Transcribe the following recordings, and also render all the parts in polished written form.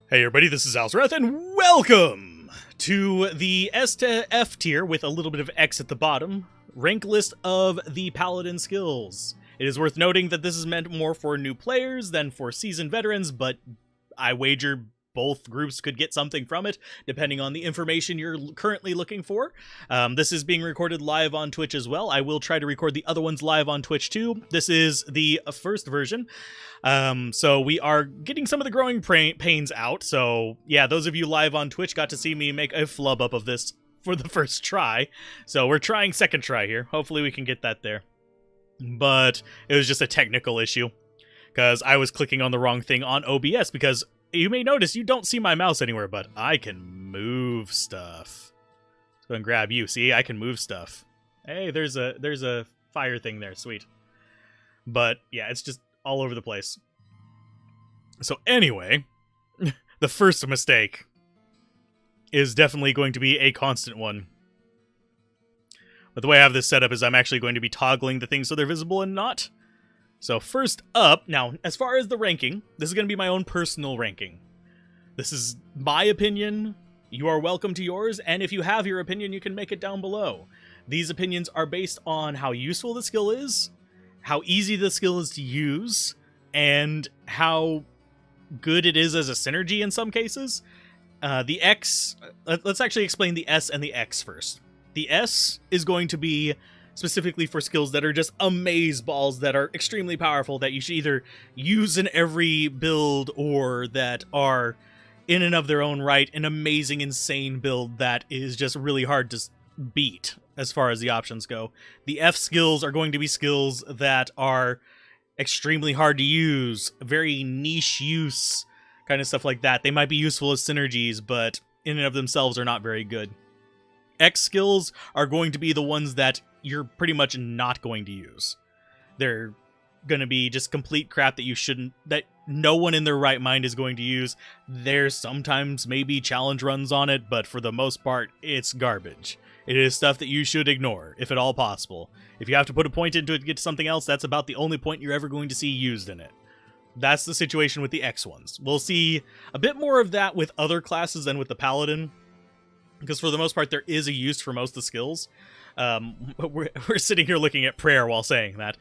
Hey everybody, this is Alzorath, and welcome to the S to F tier with a little bit of X at the bottom, rank list of the Paladin skills. It is worth noting that this is meant more for new players than for seasoned veterans, but I wager both groups could get something from it, depending on the information you're currently looking for. This is being recorded live on Twitch as well. I will try to record the other ones live on Twitch too. This is the first version. So we are getting some of the growing pains out. So yeah, those of you live on Twitch got to see me make a flub up of this for the first try. So we're trying second try here. Hopefully we can get that there. But it was just a technical issue because I was clicking on the wrong thing on OBS, because you may notice you don't see my mouse anywhere, but I can move stuff. Let's go and grab you. See, I can move stuff. Hey, there's a fire thing there. Sweet. But yeah, it's just all over the place. So anyway, the first mistake is definitely going to be a constant one. But the way I have this set up is I'm actually going to be toggling the things so they're visible and not. So first up, now, as far as the ranking, this is going to be my own personal ranking. This is my opinion. You are welcome to yours, and if you have your opinion, you can make it down below. These opinions are based on how useful the skill is, how easy the skill is to use, and how good it is as a synergy in some cases. The X, let's actually explain the S and the X first. The S is going to be specifically for skills that are just amazeballs, that are extremely powerful, that you should either use in every build or that are, in and of their own right, an amazing, insane build that is just really hard to beat as far as the options go. The F skills are going to be skills that are extremely hard to use, very niche use, kind of stuff like that. They might be useful as synergies, but in and of themselves are not very good. X skills are going to be the ones that you're pretty much not going to use. They're going to be just complete crap that you shouldn't, that no one in their right mind is going to use. There's sometimes maybe challenge runs on it, but for the most part, it's garbage. It is stuff that you should ignore, if at all possible. If you have to put a point into it to get to something else, that's about the only point you're ever going to see used in it. That's the situation with the X ones. We'll see a bit more of that with other classes than with the Paladin, because for the most part, there is a use for most of the skills. We're sitting here looking at prayer while saying that.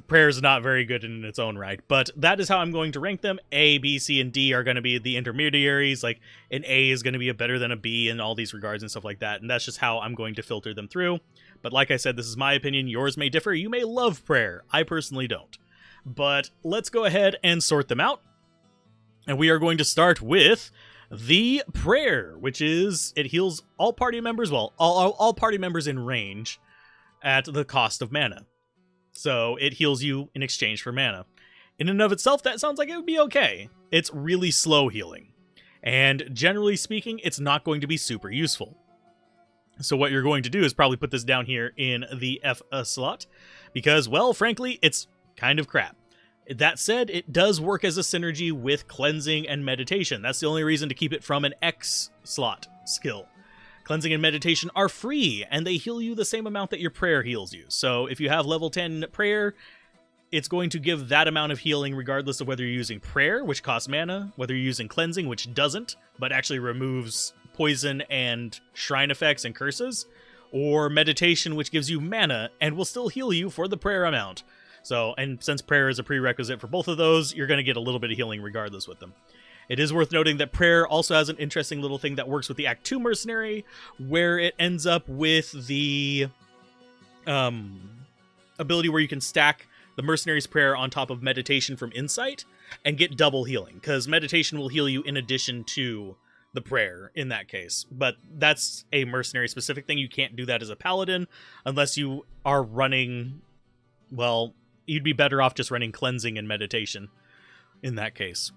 Prayer is not very good in its own right, but that is how I'm going to rank them. A, B, C, and D are going to be the intermediaries. Like, an A is going to be better than a B in all these regards and stuff like that, and that's just how I'm going to filter them through. But like I said, this is my opinion. Yours may differ. You may love prayer. I personally don't. But let's go ahead and sort them out. And we are going to start with the prayer, which is, it heals all party members, well, all party members in range at the cost of mana. So it heals you in exchange for mana. In and of itself, that sounds like it would be okay. It's really slow healing. And generally speaking, it's not going to be super useful. So what you're going to do is probably put this down here in the F slot, because, well, frankly, it's kind of crap. That said, it does work as a synergy with cleansing and meditation. That's the only reason to keep it from an X slot skill. Cleansing and meditation are free, and they heal you the same amount that your prayer heals you. So if you have level 10 prayer, it's going to give that amount of healing regardless of whether you're using prayer, which costs mana, whether you're using cleansing, which doesn't, but actually removes poison and shrine effects and curses, or meditation, which gives you mana and will still heal you for the prayer amount. So, and since prayer is a prerequisite for both of those, you're going to get a little bit of healing regardless with them. It is worth noting that prayer also has an interesting little thing that works with the Act 2 mercenary, where it ends up with the ability where you can stack the mercenary's prayer on top of meditation from insight and get double healing, because meditation will heal you in addition to the prayer in that case. But that's a mercenary specific thing. You can't do that as a paladin unless you are running, well, you'd be better off just running cleansing and meditation in that case,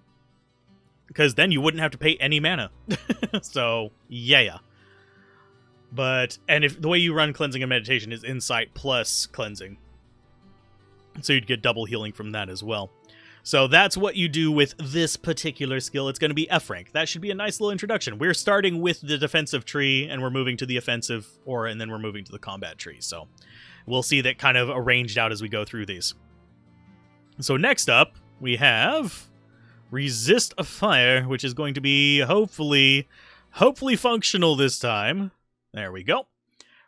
because then you wouldn't have to pay any mana. So yeah. But, and if the way you run cleansing and meditation is insight plus cleansing, so you'd get double healing from that as well. So that's what you do with this particular skill. It's going to be F rank. That should be a nice little introduction. We're starting with the defensive tree, and we're moving to the offensive, and then we're moving to the combat tree. So we'll see that kind of arranged out as we go through these. So next up, we have Resist a Fire, which is going to be hopefully functional this time. There we go.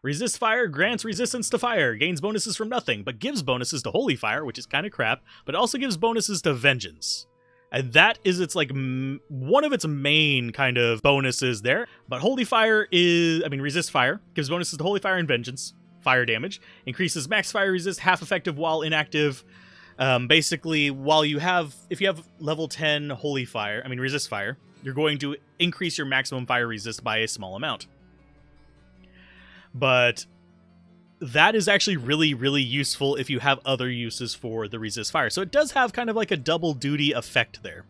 Resist Fire grants resistance to fire, gains bonuses from nothing, but gives bonuses to Holy Fire, which is kind of crap, but also gives bonuses to Vengeance. And that is its like one of its main kind of bonuses there. But Holy Fire Resist Fire gives bonuses to Holy Fire and Vengeance, fire damage, increases max fire resist, half effective while inactive. Basically, if you have level 10 Resist Fire, you're going to increase your maximum fire resist by a small amount. But that is actually really, really useful if you have other uses for the Resist Fire. So it does have kind of like a double duty effect there.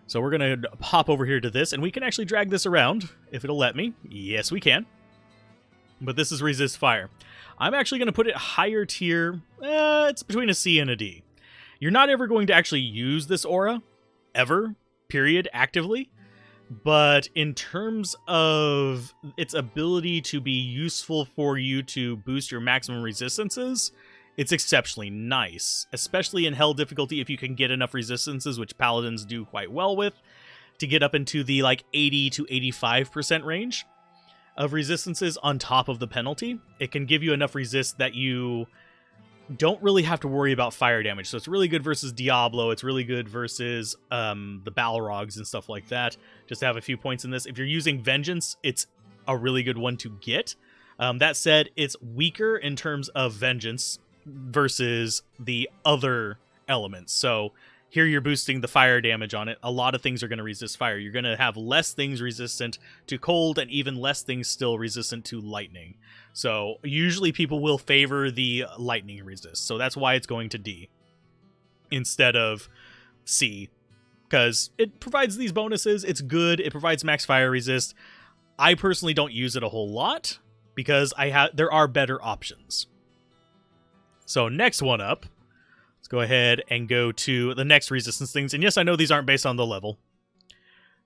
So we're going to hop over here to this, and we can actually drag this around, if it'll let me. Yes, we can. But this is Resist Fire. I'm actually going to put it higher tier. It's between a C and a D. You're not ever going to actually use this aura, ever, period, actively. But in terms of its ability to be useful for you to boost your maximum resistances, it's exceptionally nice. Especially in Hell difficulty, if you can get enough resistances, which Paladins do quite well with, to get up into the like 80 to 85% range of resistances on top of the penalty. It can give you enough resist that you don't really have to worry about fire damage. So it's really good versus Diablo. It's really good versus the Balrogs and stuff like that. Just to have a few points in this. If you're using Vengeance, it's a really good one to get. That said, it's weaker in terms of Vengeance versus the other elements. So here you're boosting the fire damage on it. A lot of things are going to resist fire. You're going to have less things resistant to cold and even less things still resistant to lightning. So usually people will favor the lightning resist. So that's why it's going to D instead of C, because it provides these bonuses. It's good. It provides max fire resist. I personally don't use it a whole lot because there are better options. So next one up. Let's go ahead and go to the next resistance things. And yes, I know these aren't based on the level.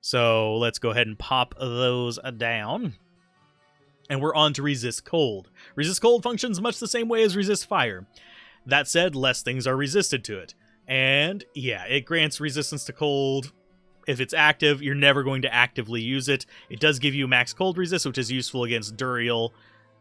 So let's go ahead and pop those down. And we're on to Resist Cold. Resist Cold functions much the same way as Resist Fire. That said, less things are resisted to it. And yeah, it grants resistance to cold. If it's active, you're never going to actively use it. It does give you max cold resist, which is useful against Duriel,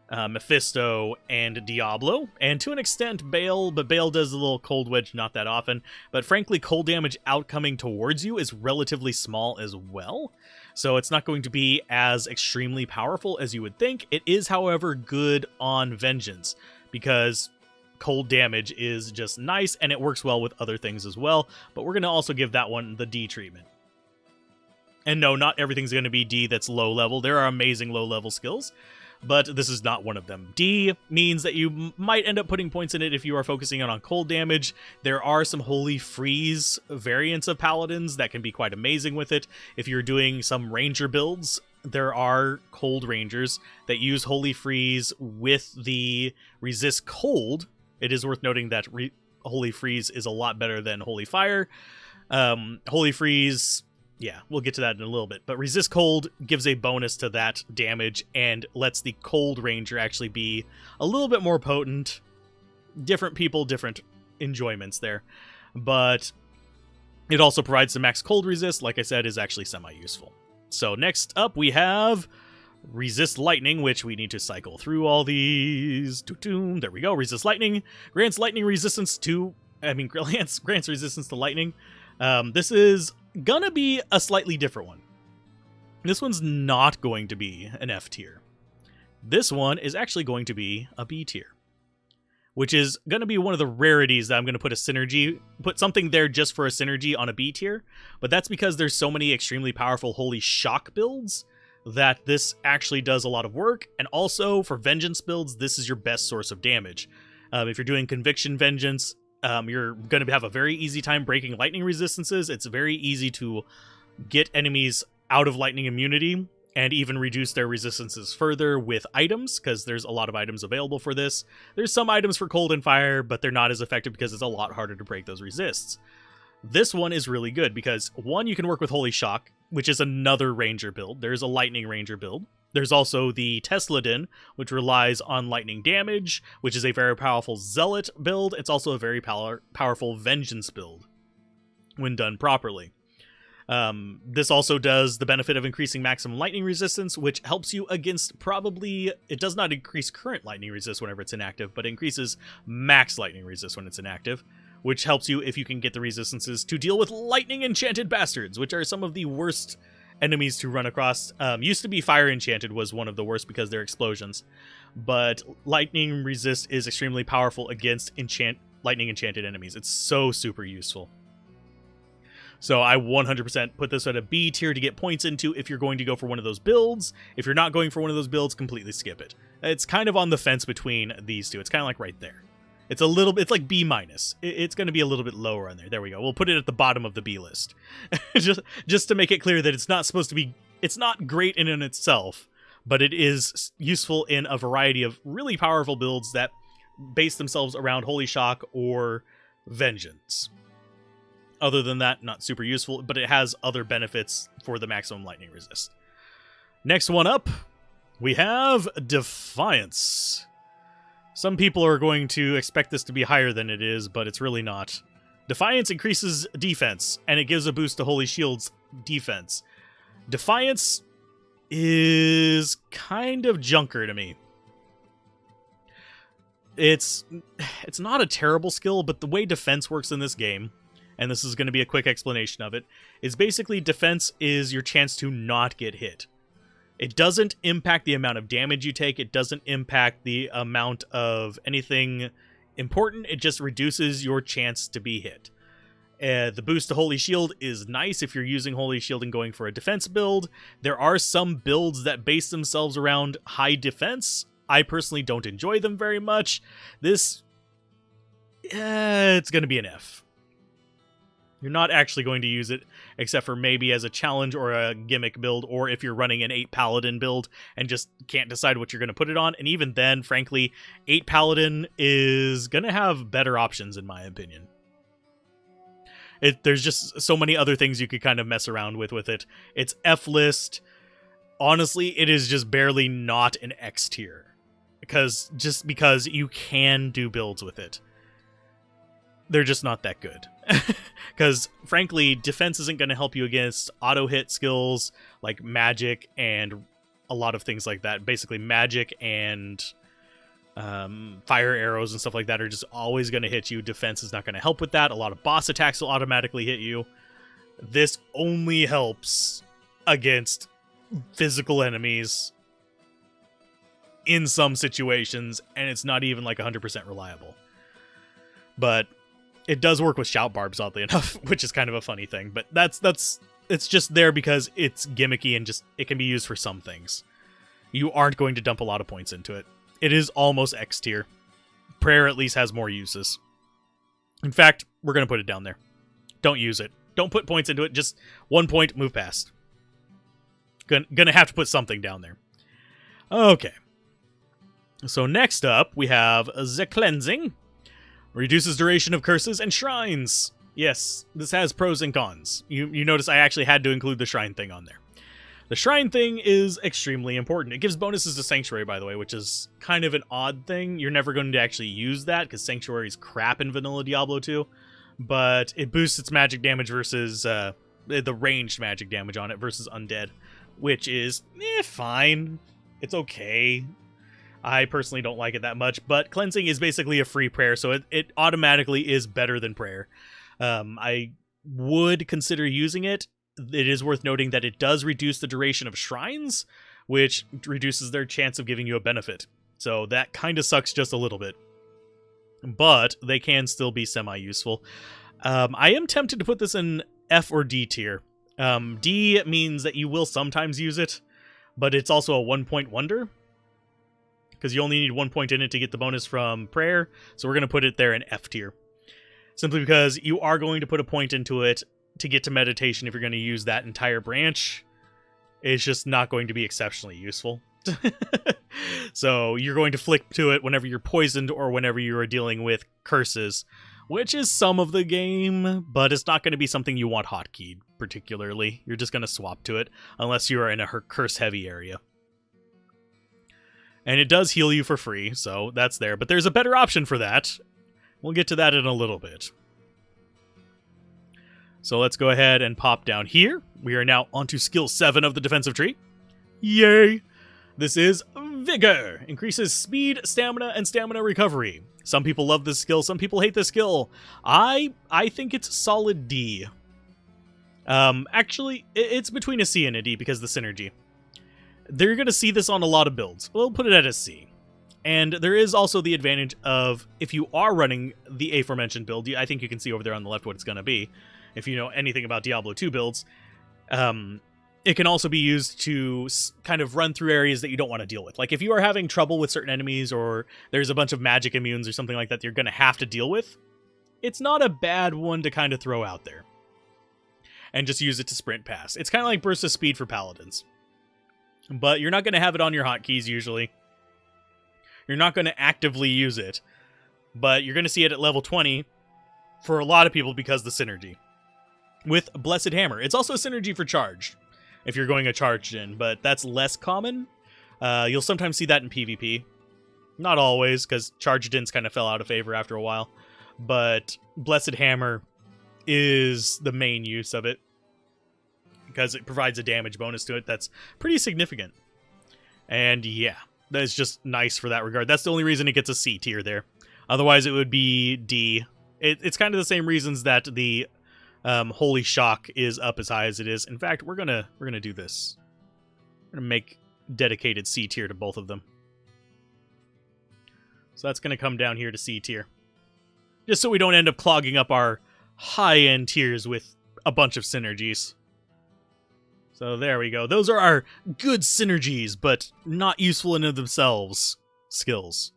Mephisto, and Diablo, and to an extent Bale, but Bale does a little cold wedge not that often. But frankly, cold damage outcoming towards you is relatively small as well, so it's not going to be as extremely powerful as you would think. It is, however, good on Vengeance, because cold damage is just nice, and it works well with other things as well, but we're going to also give that one the D treatment. And no, not everything's going to be D that's low level. There are amazing low level skills, but this is not one of them. D means that you might end up putting points in it if you are focusing on cold damage. There are some Holy Freeze variants of Paladins that can be quite amazing with it. If you're doing some Ranger builds, there are cold Rangers that use Holy Freeze with the Resist Cold. It is worth noting that Holy Freeze is a lot better than Holy Fire. Holy Freeze... yeah, we'll get to that in a little bit. But Resist Cold gives a bonus to that damage and lets the Cold Ranger actually be a little bit more potent. Different people, different enjoyments there. But it also provides some max cold resist, like I said, is actually semi-useful. So next up we have Resist Lightning, which we need to cycle through all these. There we go. Resist Lightning. Grants lightning resistance to... grants resistance to lightning. This is gonna be a slightly different one. This one's not going to be an F tier. This one is actually going to be a B tier, which is going to be one of the rarities that I'm going to put something there just for a synergy on a B tier, but that's because there's so many extremely powerful Holy Shock builds that this actually does a lot of work, and also for Vengeance builds, this is your best source of damage. If you're doing Conviction Vengeance, you're going to have a very easy time breaking lightning resistances. It's very easy to get enemies out of lightning immunity and even reduce their resistances further with items, because there's a lot of items available for this. There's some items for cold and fire, but they're not as effective because it's a lot harder to break those resists. This one is really good because, one, you can work with Holy Shock, which is another ranger build. There's a lightning ranger build. There's also the Tesladin, which relies on lightning damage, which is a very powerful Zealot build. It's also a very powerful Vengeance build when done properly. This also does the benefit of increasing maximum lightning resistance, which helps you against probably... It does not increase current lightning resist whenever it's inactive, but increases max lightning resist when it's inactive, which helps you, if you can get the resistances, to deal with lightning enchanted bastards, which are some of the worst enemies to run across. Used to be fire enchanted was one of the worst because they're explosions, but lightning resist is extremely powerful against lightning enchanted enemies. It's so super useful. So I 100% put this at a B tier to get points into if you're going to go for one of those builds. If you're not going for one of those builds, completely skip it. It's kind of on the fence between these two. It's kind of like right there. It's a little bit, it's like B minus. It's going to be a little bit lower on there. There we go. We'll put it at the bottom of the B list. just to make it clear that it's not supposed to be, it's not great in and itself, but it is useful in a variety of really powerful builds that base themselves around Holy Shock or Vengeance. Other than that, not super useful, but it has other benefits for the maximum lightning resist. Next one up, we have Defiance. Some people are going to expect this to be higher than it is, but it's really not. Defiance increases defense, and it gives a boost to Holy Shield's defense. Defiance is kind of junker to me. It's not a terrible skill, but the way defense works in this game, and this is going to be a quick explanation of it, is basically defense is your chance to not get hit. It doesn't impact the amount of damage you take. It doesn't impact the amount of anything important. It just reduces your chance to be hit. The boost to Holy Shield is nice if you're using Holy Shield and going for a defense build. There are some builds that base themselves around high defense. I personally don't enjoy them very much. This, it's going to be an F. You're not actually going to use it, except for maybe as a challenge or a gimmick build, or if you're running an 8 Paladin build and just can't decide what you're going to put it on. And even then, frankly, 8 Paladin is going to have better options, in my opinion. There's just so many other things you could kind of mess around with it. It's F list. Honestly, it is just barely not an X tier. Because you can do builds with it. They're just not that good. Because, frankly, defense isn't going to help you against auto-hit skills like magic and a lot of things like that. Basically, magic and fire arrows and stuff like that are just always going to hit you. Defense is not going to help with that. A lot of boss attacks will automatically hit you. This only helps against physical enemies in some situations, and it's not even like 100% reliable. But it does work with shout barbs, oddly enough, which is kind of a funny thing. But it's just there because it's gimmicky and just it can be used for some things. You aren't going to dump a lot of points into it. It is almost X tier. Prayer at least has more uses. In fact, we're going to put it down there. Don't use it. Don't put points into it. Just 1 point, move past. Gonna have to put something down there. Okay. So next up, we have the Cleansing. Reduces duration of curses and shrines. Yes, this has pros and cons. You notice I actually had to include the shrine thing on there. The shrine thing is extremely important. It gives bonuses to Sanctuary, by the way, which is kind of an odd thing. You're never going to actually use that because Sanctuary is crap in vanilla Diablo 2. But it boosts its magic damage versus the ranged magic damage on it versus undead, which is fine. It's okay. I personally don't like it that much, but Cleansing is basically a free prayer, so it automatically is better than prayer. I would consider using it. It is worth noting that it does reduce the duration of shrines, which reduces their chance of giving you a benefit. So that kind of sucks just a little bit. But they can still be semi-useful. I am tempted to put this in F or D tier. D means that you will sometimes use it, but it's also a 1-point wonder. Because you only need 1 point in it to get the bonus from prayer, so we're going to put it there in F tier. Simply because you are going to put a point into it to get to meditation if you're going to use that entire branch. It's just not going to be exceptionally useful. So you're going to flick to it whenever you're poisoned or whenever you are dealing with curses, which is some of the game, but it's not going to be something you want hotkeyed particularly. You're just going to swap to it unless you are in a curse-heavy area. And it does heal you for free, so that's there. But there's a better option for that. We'll get to that in a little bit. So let's go ahead and pop down here. We are now onto skill 7 of the defensive tree. Yay! This is Vigor. Increases speed, stamina, and stamina recovery. Some people love this skill, some people hate this skill. I think it's solid D. Actually, it's between a C and a D because of the synergy. They're going to see this on a lot of builds. We'll put it at a C. And there is also the advantage of, if you are running the aforementioned build, I think you can see over there on the left what it's going to be, if you know anything about Diablo 2 builds. It can also be used to kind of run through areas that you don't want to deal with. Like if you are having trouble with certain enemies, or there's a bunch of magic immunes or something like that you're going to have to deal with, it's not a bad one to kind of throw out there. And just use it to sprint past. It's kind of like burst of speed for paladins. But you're not going to have it on your hotkeys usually. You're not going to actively use it. But you're going to see it at level 20 for a lot of people because of the synergy. With Blessed Hammer. It's also a synergy for charged, if you're going a charged in, but that's less common. You'll sometimes see that in PvP. Not always, because charged ins kind of fell out of favor after a while. But Blessed Hammer is the main use of it, because it provides a damage bonus to it that's pretty significant. And yeah, that's just nice for that regard. That's the only reason it gets a C tier there. Otherwise, it would be D. It's kind of the same reasons that the Holy Shock is up as high as it is. In fact, we're gonna do this. We're gonna make dedicated C tier to both of them. So that's gonna come down here to C tier, just so we don't end up clogging up our high-end tiers with a bunch of synergies. So there we go. Those are our good synergies, but not useful in and of themselves skills,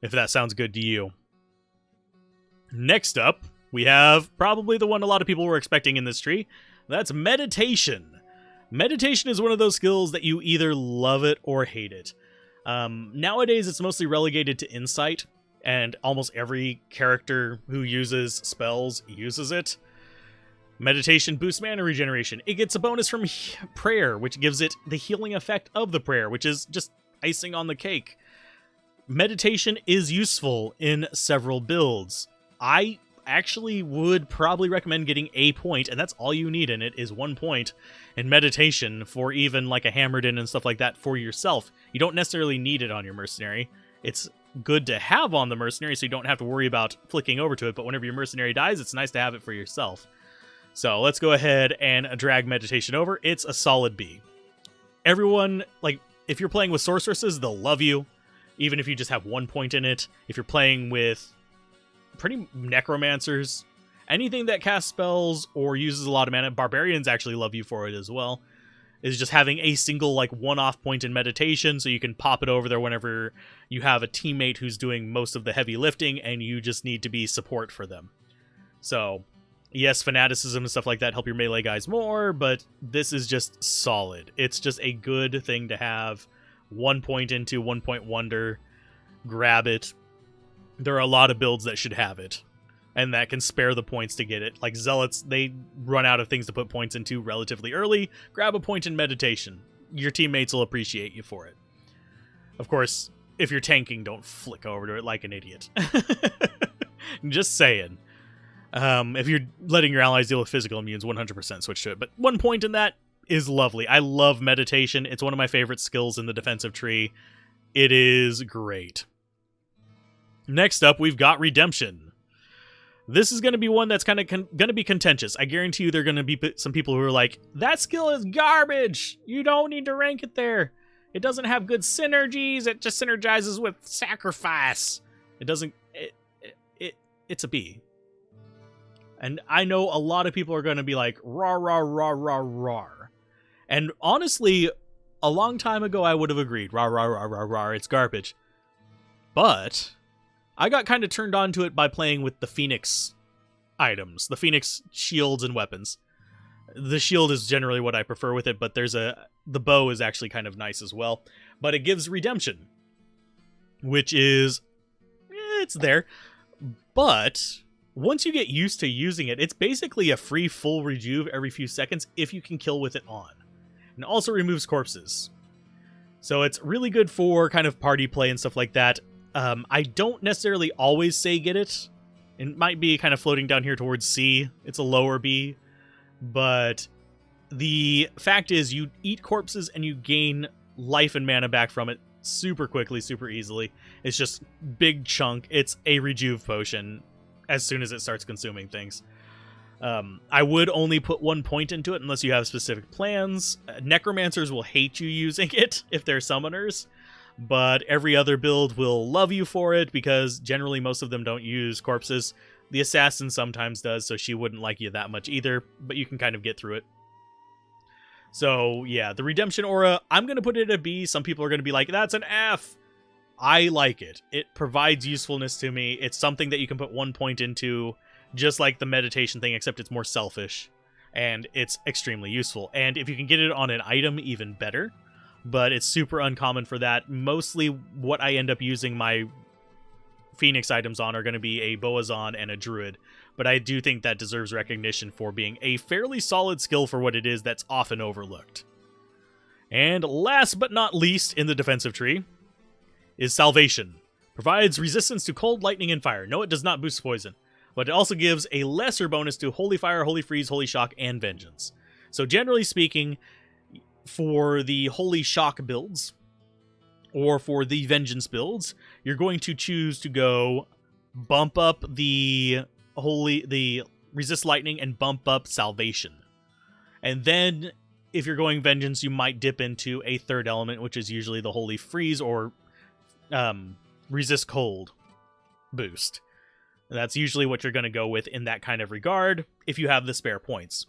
if that sounds good to you. Next up, we have probably the one a lot of people were expecting in this tree. That's Meditation. Meditation is one of those skills that you either love it or hate it. Nowadays, it's mostly relegated to Insight, and almost every character who uses spells uses it. Meditation boosts mana regeneration. It gets a bonus from prayer, which gives it the healing effect of the prayer, which is just icing on the cake. Meditation is useful in several builds. I actually would probably recommend getting a point, and that's all you need in it, is 1 point in Meditation for even like a Hammered In and stuff like that for yourself. You don't necessarily need it on your mercenary. It's good to have on the mercenary so you don't have to worry about flicking over to it, but whenever your mercenary dies, it's nice to have it for yourself. So let's go ahead and drag Meditation over. It's a solid B. Everyone, like, if you're playing with sorceresses, they'll love you, even if you just have 1 point in it. If you're playing with pretty necromancers, anything that casts spells or uses a lot of mana, barbarians actually love you for it as well. Is just having a single, like, one-off point in Meditation, so you can pop it over there whenever you have a teammate who's doing most of the heavy lifting and you just need to be support for them. So yes, fanaticism and stuff like that help your melee guys more, but this is just solid. It's just a good thing to have. 1 point into, 1 point wonder. Grab it. There are a lot of builds that should have it, and that can spare the points to get it. Like Zealots, they run out of things to put points into relatively early. Grab a point in Meditation. Your teammates will appreciate you for it. Of course, if you're tanking, don't flick over to it like an idiot. Just saying. If you're letting your allies deal with physical immunes, 100% switch to it. But 1 point in that is lovely. I love Meditation. It's one of my favorite skills in the defensive tree. It is great. Next up, we've got Redemption. This is going to be one that's kind of going to be contentious. I guarantee you there are going to be some people who are like, that skill is garbage. You don't need to rank it there. It doesn't have good synergies. It just synergizes with sacrifice. It doesn't... It's a B. And I know a lot of people are going to be like, rah, rah, rah, rah, rah. And honestly, a long time ago, I would have agreed. Rah, rah, rah, rah, rah, it's garbage. But I got kind of turned on to it by playing with the Phoenix items, the Phoenix shields and weapons. The shield is generally what I prefer with it, but the bow is actually kind of nice as well. But it gives redemption, which is, it's there. But once you get used to using it, it's basically a free full rejuve every few seconds if you can kill with it on. And also removes corpses. So it's really good for kind of party play and stuff like that. I don't necessarily always say get it. It might be kind of floating down here towards C. It's a lower B. But the fact is, you eat corpses and you gain life and mana back from it super quickly, super easily. It's just big chunk. It's a rejuve potion as soon as it starts consuming things. I would only put 1 point into it unless you have specific plans. Necromancers will hate you using it if they're summoners, but every other build will love you for it because generally most of them don't use corpses. The assassin sometimes does, so she wouldn't like you that much either, but you can kind of get through it. So yeah, the Redemption Aura, I'm going to put it at a B. Some people are going to be like, that's an F. I like it. It provides usefulness to me. It's something that you can put 1 point into, just like the meditation thing, except it's more selfish. And it's extremely useful. And if you can get it on an item, even better. But it's super uncommon for that. Mostly what I end up using my Phoenix items on are going to be a Boazon and a Druid. But I do think that deserves recognition for being a fairly solid skill for what it is that's often overlooked. And last but not least in the defensive tree is Salvation. Provides resistance to cold, lightning, and fire. No, it does not boost poison, but it also gives a lesser bonus to Holy Fire, Holy Freeze, Holy Shock, and Vengeance. So generally speaking, for the Holy Shock builds, or for the Vengeance builds, you're going to choose to go bump up the Resist Lightning and bump up Salvation. And then, if you're going Vengeance, you might dip into a third element, which is usually the Holy Freeze or Resist Cold boost. And that's usually what you're going to go with in that kind of regard, if you have the spare points.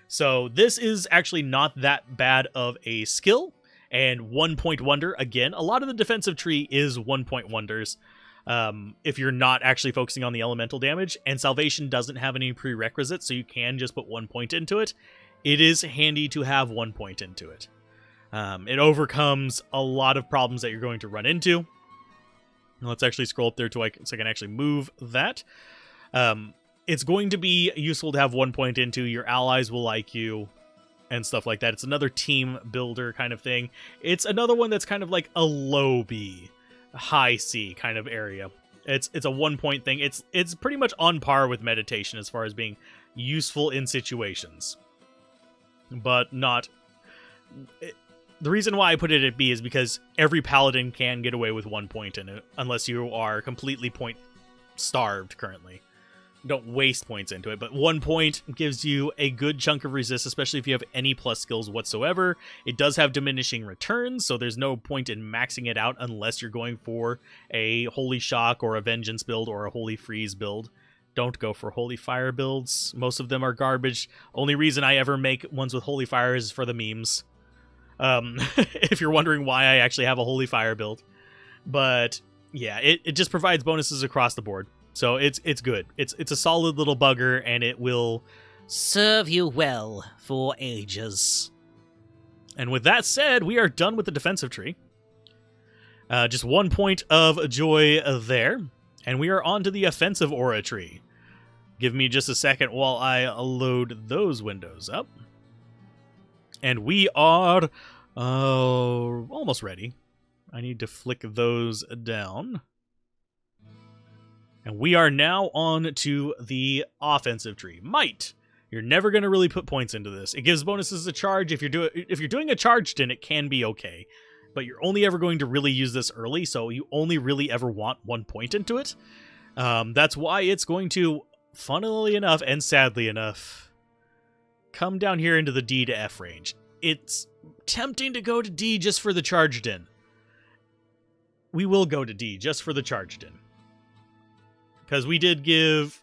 So this is actually not that bad of a skill, and 1 point wonder, again, a lot of the defensive tree is 1 point wonders, if you're not actually focusing on the elemental damage, and Salvation doesn't have any prerequisites, so you can just put 1 point into it. It is handy to have 1 point into it. It overcomes a lot of problems that you're going to run into. Let's actually scroll up there so I can actually move that. It's going to be useful to have 1 point into. Your allies will like you and stuff like that. It's another team builder kind of thing. It's another one that's kind of like a low B, high C kind of area. It's a 1 point thing. It's pretty much on par with meditation as far as being useful in situations, but not. The reason why I put it at B is because every paladin can get away with 1 point in it, unless you are completely point starved currently. Don't waste points into it, but 1 point gives you a good chunk of resist, especially if you have any plus skills whatsoever. It does have diminishing returns, so there's no point in maxing it out unless you're going for a Holy Shock or a Vengeance build or a Holy Freeze build. Don't go for Holy Fire builds. Most of them are garbage. Only reason I ever make ones with Holy Fire is for the memes. If you're wondering why I actually have a Holy Fire build. But yeah, it just provides bonuses across the board. So it's good. It's a solid little bugger, and it will serve you well for ages. And with that said, we are done with the defensive tree. Just 1 point of joy there. And we are on to the offensive aura tree. Give me just a second while I load those windows up. And we are almost ready. I need to flick those down. And we are now on to the offensive tree. Might. You're never going to really put points into this. It gives bonuses a charge. If you're doing a charged in, it can be okay. But you're only ever going to really use this early, so you only really ever want 1 point into it. That's why it's going to, funnily enough and sadly enough, come down here into the D to F range. It's tempting to go to D just for the charged in. We will go to D just for the charged in. Because we did give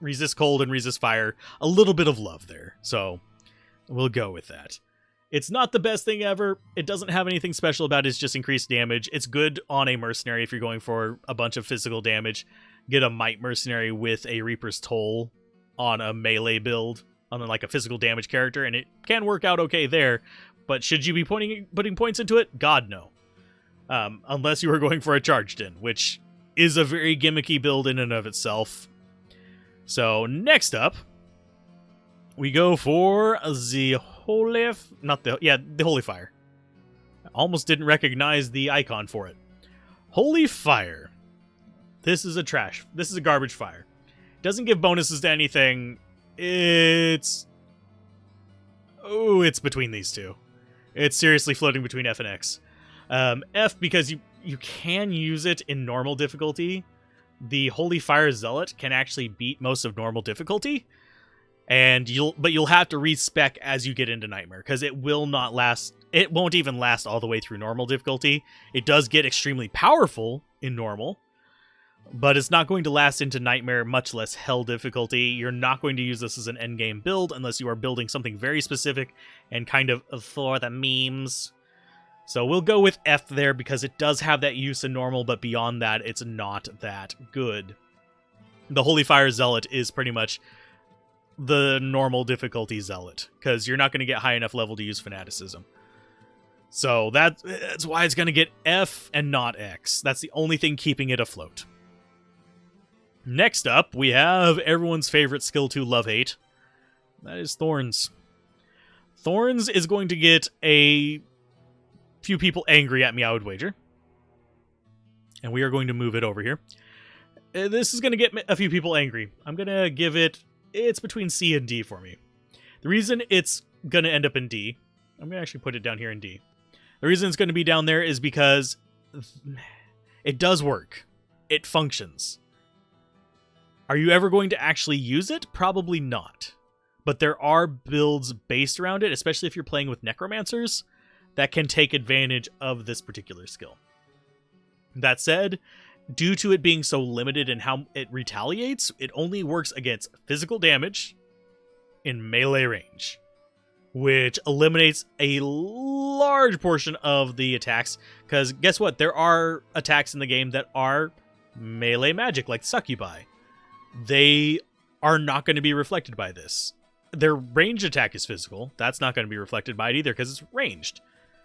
Resist Cold and Resist Fire a little bit of love there. So we'll go with that. It's not the best thing ever. It doesn't have anything special about it. It's just increased damage. It's good on a Mercenary if you're going for a bunch of physical damage. Get a Might Mercenary with a Reaper's Toll on a melee build, on like a physical damage character, and it can work out okay there. But should you be putting points into it? God, no. Unless you were going for a charged in, which is a very gimmicky build in and of itself. So next up, we go for the Holy... the Holy Fire. I almost didn't recognize the icon for it. Holy Fire. This is a garbage fire. Doesn't give bonuses to anything. It's between these two. It's seriously floating between F and X. F because you can use it in normal difficulty. The Holy Fire Zealot can actually beat most of normal difficulty, and you'll have to respec as you get into Nightmare, because it will not last. It won't even last all the way through normal difficulty. It does get extremely powerful in normal, but it's not going to last into Nightmare, much less Hell difficulty. You're not going to use this as an endgame build unless you are building something very specific and kind of for the memes. So we'll go with F there because it does have that use in normal, but beyond that, it's not that good. The Holy Fire Zealot is pretty much the normal difficulty Zealot, because you're not going to get high enough level to use Fanaticism. So that's why it's going to get F and not X. That's the only thing keeping it afloat. Next up, we have everyone's favorite skill 2 love-hate. That is Thorns. Thorns is going to get a few people angry at me, I would wager. And we are going to move it over here. This is going to get a few people angry. I'm going to give it's between C and D for me. The reason it's going to end up in D, I'm going to actually put it down here in D. The reason it's going to be down there is because it does work. It functions. Are you ever going to actually use it? Probably not. But there are builds based around it, especially if you're playing with Necromancers, that can take advantage of this particular skill. That said, due to it being so limited in how it retaliates, it only works against physical damage in melee range, which eliminates a large portion of the attacks, because guess what? There are attacks in the game that are melee magic, like Succubi. They are not going to be reflected by this. Their range attack is physical. That's not going to be reflected by it either, because it's ranged.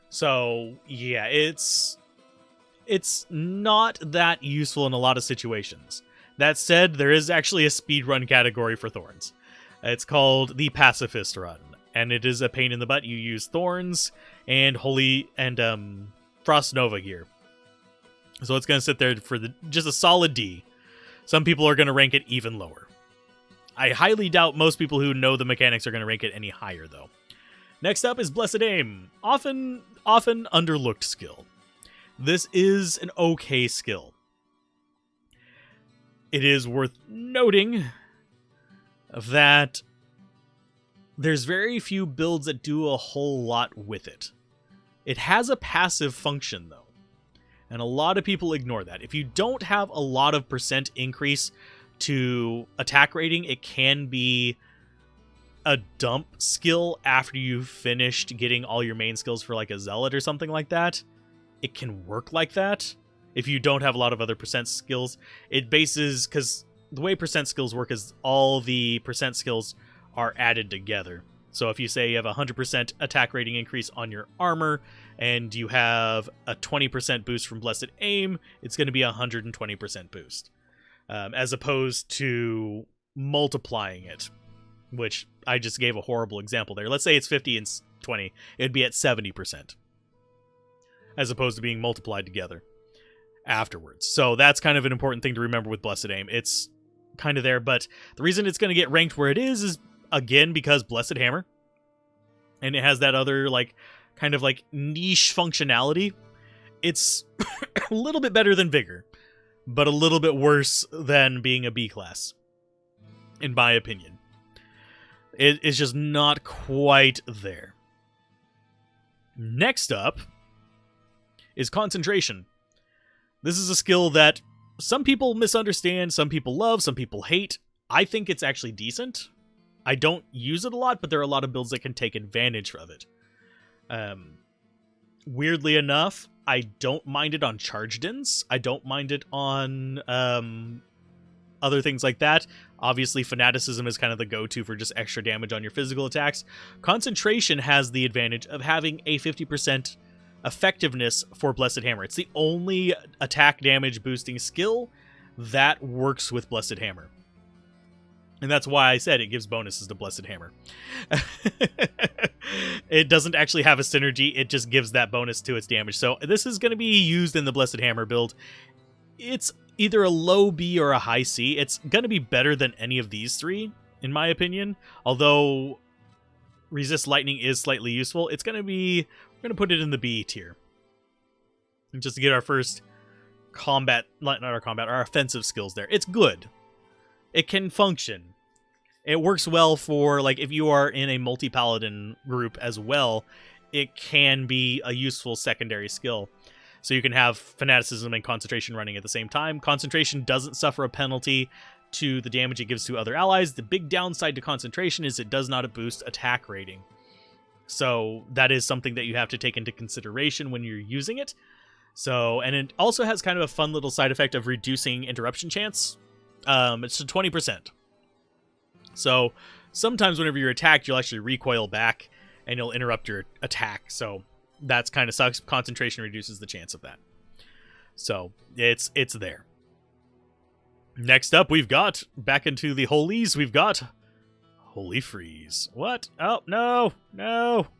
So, yeah, it's not that useful in a lot of situations. That said, there is actually a speedrun category for Thorns. It's called the Pacifist Run, and it is a pain in the butt. You use Thorns and Frost Nova gear. So it's going to sit there for just a solid D. Some people are going to rank it even lower. I highly doubt most people who know the mechanics are going to rank it any higher, though. Next up is Blessed Aim, often underlooked skill. This is an okay skill. It is worth noting that there's very few builds that do a whole lot with it. It has a passive function, though, and a lot of people ignore that. If you don't have a lot of percent increase to attack rating, it can be a dump skill after you've finished getting all your main skills for like a Zealot or something like that. It can work like that if you don't have a lot of other percent skills. It bases, because the way percent skills work is all the percent skills are added together. So if you say you have a 100% attack rating increase on your armor and you have a 20% boost from Blessed Aim, it's going to be a 120% boost. As opposed to multiplying it, which I just gave a horrible example there. Let's say it's 50 and 20. It'd be at 70%. As opposed to being multiplied together afterwards. So that's kind of an important thing to remember with Blessed Aim. It's kind of there, but the reason it's going to get ranked where it is again, because Blessed Hammer. And it has that other, kind of niche functionality. It's a little bit better than Vigor, but a little bit worse than being a B class, in my opinion. It is just not quite there. Next up is Concentration. This is a skill that some people misunderstand, some people love, some people hate. I think it's actually decent. I don't use it a lot, but there are a lot of builds that can take advantage of it. Weirdly enough, I don't mind it on Charged-ins. I don't mind it on other things like that. Obviously, Fanaticism is kind of the go-to for just extra damage on your physical attacks. Concentration has the advantage of having a 50% effectiveness for Blessed Hammer. It's the only attack damage boosting skill that works with Blessed Hammer. And that's why I said it gives bonuses to Blessed Hammer. It doesn't actually have a synergy, it just gives that bonus to its damage. So this is going to be used in the Blessed Hammer build. It's either a low B or a high C. It's going to be better than any of these three, in my opinion. Although resist lightning is slightly useful, it's going to be, we're going to put it in the B tier. And just to get our first our offensive skills there. It's good. It can function. It works well for, like, if you are in a multi-paladin group as well, it can be a useful secondary skill. So you can have fanaticism and concentration running at the same time. Concentration doesn't suffer a penalty to the damage it gives to other allies. The big downside to concentration is it does not boost attack rating. So that is something that you have to take into consideration when you're using it. So, and it also has kind of a fun little side effect of reducing interruption chance. It's to 20%. So sometimes whenever you're attacked, you'll actually recoil back and you'll interrupt your attack. So that's kind of sucks. Concentration reduces the chance of that. So it's there. Next up, we've got, back into the holies, we've got Holy Freeze. What? Oh, no.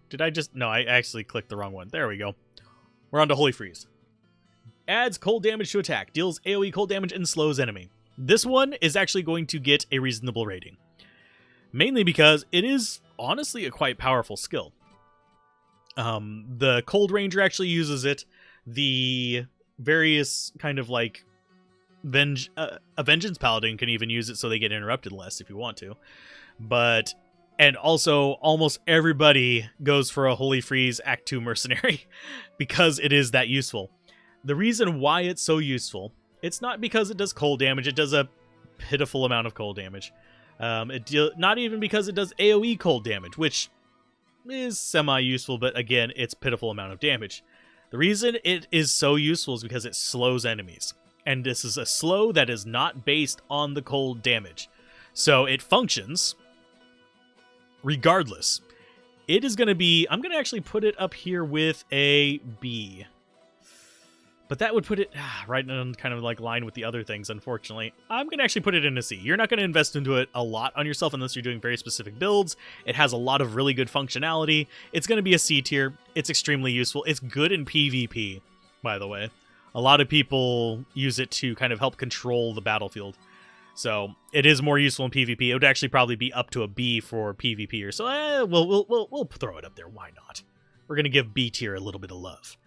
Did I just... No, I actually clicked the wrong one. There we go. We're on to Holy Freeze. Adds cold damage to attack. Deals AoE cold damage and slows enemy. This one is actually going to get a reasonable rating. Mainly because it is honestly a quite powerful skill. The Cold Ranger actually uses it. The various kind of like a Vengeance Paladin can even use it so they get interrupted less if you want to. And also almost everybody goes for a Holy Freeze Act 2 Mercenary because it is that useful. The reason why it's so useful, it's not because it does cold damage. It does a pitiful amount of cold damage. Not even because it does AoE cold damage, which is semi-useful, but again, it's pitiful amount of damage. The reason it is so useful is because it slows enemies. And this is a slow that is not based on the cold damage. So it functions regardless. It is going to be... I'm going to actually put it up here with a B. But that would put it right in kind of like line with the other things, unfortunately. I'm going to actually put it in a C. You're not going to invest into it a lot on yourself unless you're doing very specific builds. It has a lot of really good functionality. It's going to be a C tier. It's extremely useful. It's good in PvP, by the way. A lot of people use it to kind of help control the battlefield. So it is more useful in PvP. It would actually probably be up to a B for PvP, or so we'll throw it up there. Why not? We're going to give B tier a little bit of love.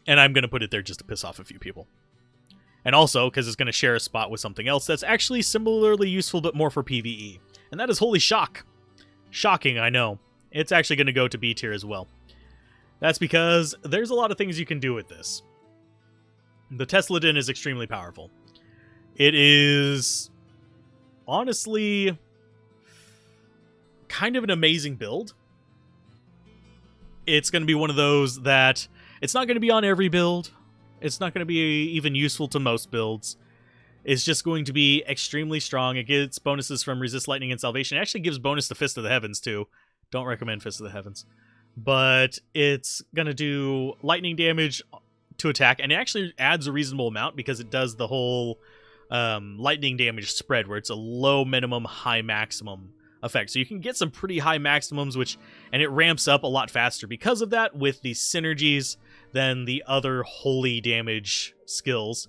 And I'm going to put it there just to piss off a few people. And also, because it's going to share a spot with something else that's actually similarly useful, but more for PvE. And that is Holy Shock. Shocking, I know. It's actually going to go to B tier as well. That's because there's a lot of things you can do with this. The Tesladin is extremely powerful. It is honestly kind of an amazing build. It's going to be one of those that it's not going to be on every build. It's not going to be even useful to most builds. It's just going to be extremely strong. It gets bonuses from Resist Lightning and Salvation. It actually gives bonus to Fist of the Heavens too. Don't recommend Fist of the Heavens. But it's going to do lightning damage to attack, and it actually adds a reasonable amount because it does the whole lightning damage spread where it's a low minimum, high maximum effect. So you can get some pretty high maximums, and it ramps up a lot faster because of that with the synergies than the other holy damage skills.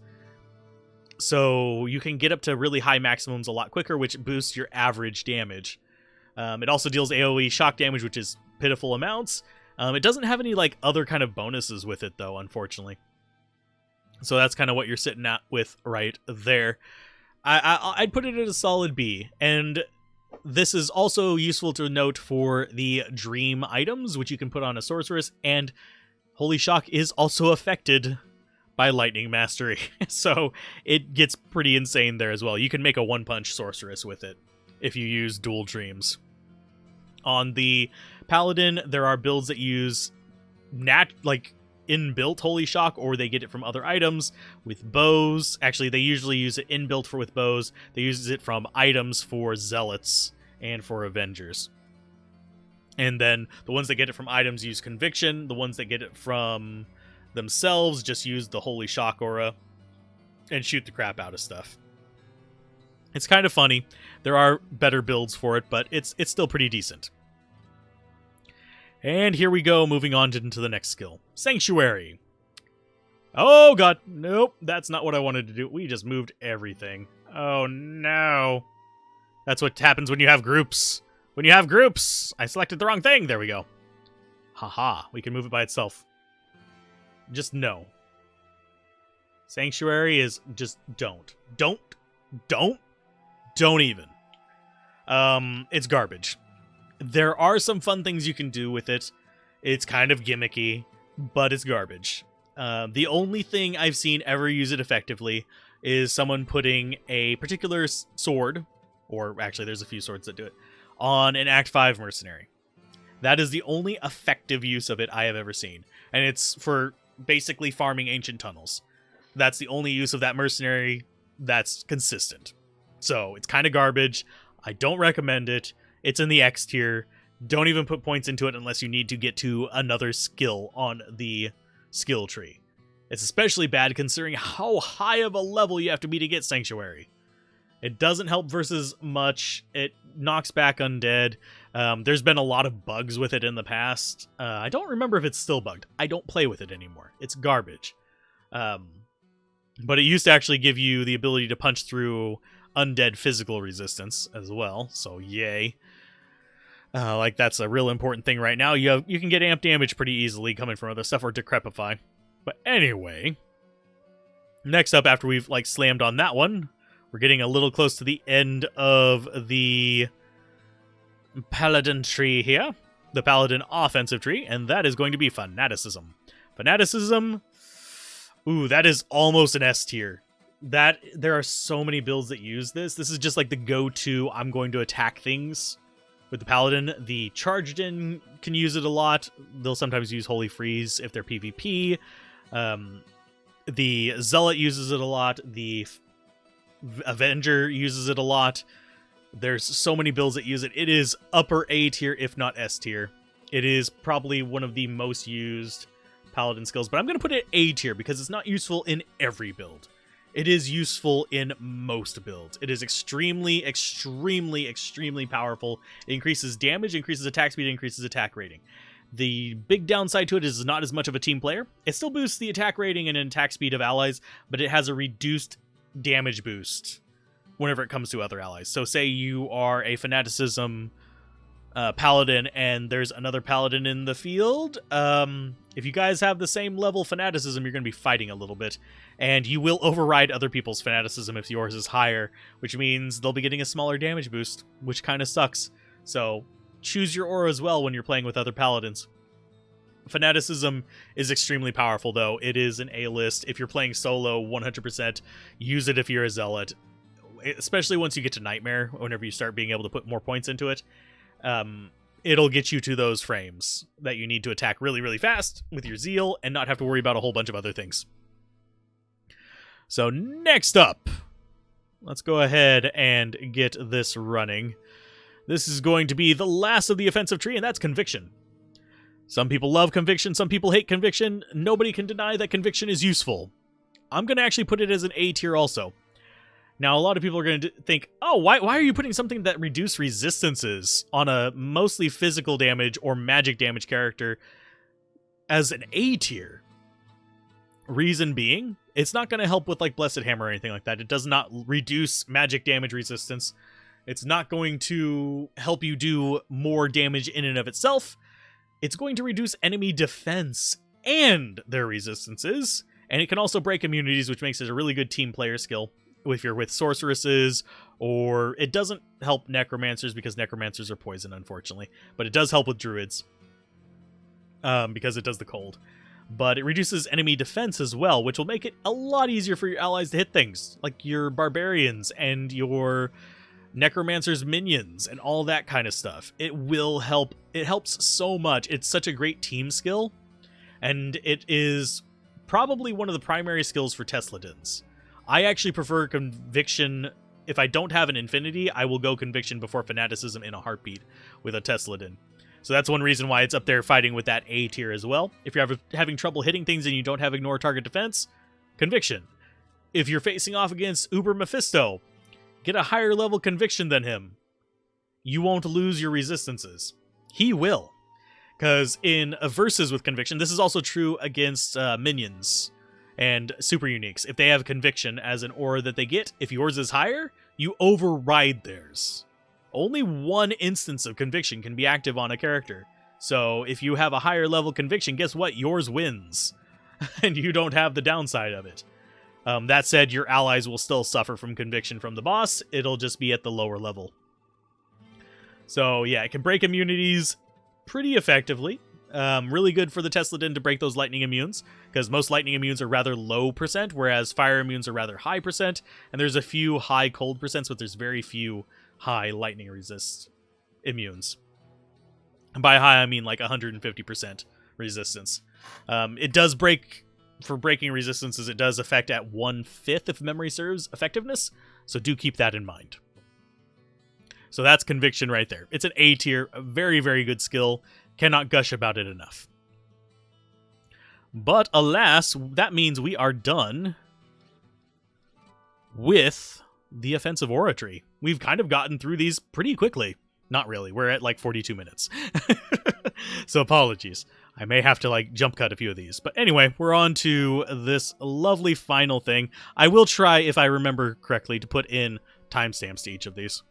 So you can get up to really high maximums a lot quicker, which boosts your average damage. It also deals AoE shock damage, which is pitiful amounts. It doesn't have any like other kind of bonuses with it though, unfortunately. So that's kind of what you're sitting at with right there. I'd put it at a solid B. And this is also useful to note for the dream items, which you can put on a sorceress. And Holy Shock is also affected by Lightning Mastery. So it gets pretty insane there as well. You can make a one-punch sorceress with it if you use dual dreams. On the Paladin, there are builds that use inbuilt Holy Shock, or they get it from other items with bows. Actually, they usually use it inbuilt with bows. They use it from items for Zealots and for Avengers. And then the ones that get it from items use Conviction. The ones that get it from themselves just use the Holy Shock aura and shoot the crap out of stuff. It's kind of funny. There are better builds for it, but it's still pretty decent. And here we go, moving on into the next skill. Sanctuary. Oh god, nope, that's not what I wanted to do. We just moved everything. Oh no. That's what happens when you have groups. When you have groups! I selected the wrong thing. There we go. Haha, we can move it by itself. Just no. Sanctuary is just don't. Don't even. It's garbage. There are some fun things you can do with it. It's kind of gimmicky, but it's garbage. The only thing I've seen ever use it effectively is someone putting a particular sword, or actually there's a few swords that do it, on an Act 5 mercenary. That is the only effective use of it I have ever seen. And it's for basically farming ancient tunnels. That's the only use of that mercenary that's consistent. So it's kind of garbage. I don't recommend it. It's in the X tier. Don't even put points into it unless you need to get to another skill on the skill tree. It's especially bad considering how high of a level you have to be to get Sanctuary. It doesn't help versus much. It knocks back undead. There's been a lot of bugs with it in the past. I don't remember if it's still bugged. I don't play with it anymore. It's garbage. But it used to actually give you the ability to punch through undead physical resistance as well. So yay. Like that's a real important thing right now. You can get amp damage pretty easily coming from other stuff or decrepify. But anyway, next up after we've like slammed on that one, we're getting a little close to the end of the Paladin tree here. The Paladin offensive tree, and that is going to be Fanaticism. Fanaticism, ooh, that is almost an S tier. There are so many builds that use this. This is just like the go-to, I'm going to attack things with the Paladin. The Charged In can use it a lot. They'll sometimes use Holy Freeze if they're PvP. The Zealot uses it a lot. The Avenger uses it a lot. There's so many builds that use it. It is upper A tier, if not S tier. It is probably one of the most used Paladin skills, but I'm going to put it A tier because it's not useful in every build. It is useful in most builds. It is extremely, extremely, extremely powerful. It increases damage, increases attack speed, increases attack rating. The big downside to it is not as much of a team player. It still boosts the attack rating and attack speed of allies, but it has a reduced damage boost whenever it comes to other allies. So say you are a Fanaticism Paladin and there's another Paladin in the field. If you guys have the same level Fanaticism, you're going to be fighting a little bit. And you will override other people's Fanaticism if yours is higher, which means they'll be getting a smaller damage boost, which kind of sucks. So choose your aura as well when you're playing with other Paladins. Fanaticism is extremely powerful, though. It is an A-list. If you're playing solo, 100% use it if you're a Zealot. Especially once you get to Nightmare, whenever you start being able to put more points into it. It'll get you to those frames that you need to attack really, really fast with your Zeal and not have to worry about a whole bunch of other things. So next up, let's go ahead and get this running. This is going to be the last of the offensive tree, and that's Conviction. Some people love Conviction, some people hate Conviction. Nobody can deny that Conviction is useful. I'm going to actually put it as an A tier also. Now, a lot of people are going to think, oh, why are you putting something that reduces resistances on a mostly physical damage or magic damage character as an A tier? Reason being, it's not going to help with like Blessed Hammer or anything like that. It does not reduce magic damage resistance. It's not going to help you do more damage in and of itself. It's going to reduce enemy defense and their resistances. And it can also break immunities, which makes it a really good team player skill. If you're with sorceresses, or it doesn't help necromancers because necromancers are poison, unfortunately, but it does help with druids because it does the cold. But it reduces enemy defense as well, which will make it a lot easier for your allies to hit things like your barbarians and your necromancers minions and all that kind of stuff. It will help. It helps so much. It's such a great team skill, and it is probably one of the primary skills for Tesladins. I actually prefer Conviction. If I don't have an Infinity, I will go Conviction before Fanaticism in a heartbeat with a Tesladin. So that's one reason why it's up there fighting with that A tier as well. If you're having trouble hitting things and you don't have Ignore Target Defense, Conviction. If you're facing off against Uber Mephisto, get a higher level Conviction than him. You won't lose your resistances. He will. Because in a versus with Conviction, this is also true against minions and super uniques. If they have conviction as an aura that they get, if yours is higher, you override theirs. Only one instance of conviction can be active on a character. So if you have a higher level conviction, guess what? Yours wins. And you don't have the downside of it. That said, your allies will still suffer from conviction from the boss. It'll just be at the lower level. So yeah, it can break immunities pretty effectively. Really good for the Tesladin to break those lightning immunes, because most lightning immunes are rather low percent, whereas fire immunes are rather high percent, and there's a few high cold percents, but there's very few high lightning resist immunes. And by high, I mean like 150% resistance. It does break, for breaking resistances, it does affect at 1/5, if memory serves, effectiveness, so do keep that in mind. So that's conviction right there. It's an A tier, a very, very good skill. Cannot gush about it enough. But alas, that means we are done with the offensive aura tree. We've kind of gotten through these pretty quickly. Not really. We're at like 42 minutes. So apologies. I may have to like jump cut a few of these. But anyway, we're on to this lovely final thing. I will try, if I remember correctly, to put in timestamps to each of these.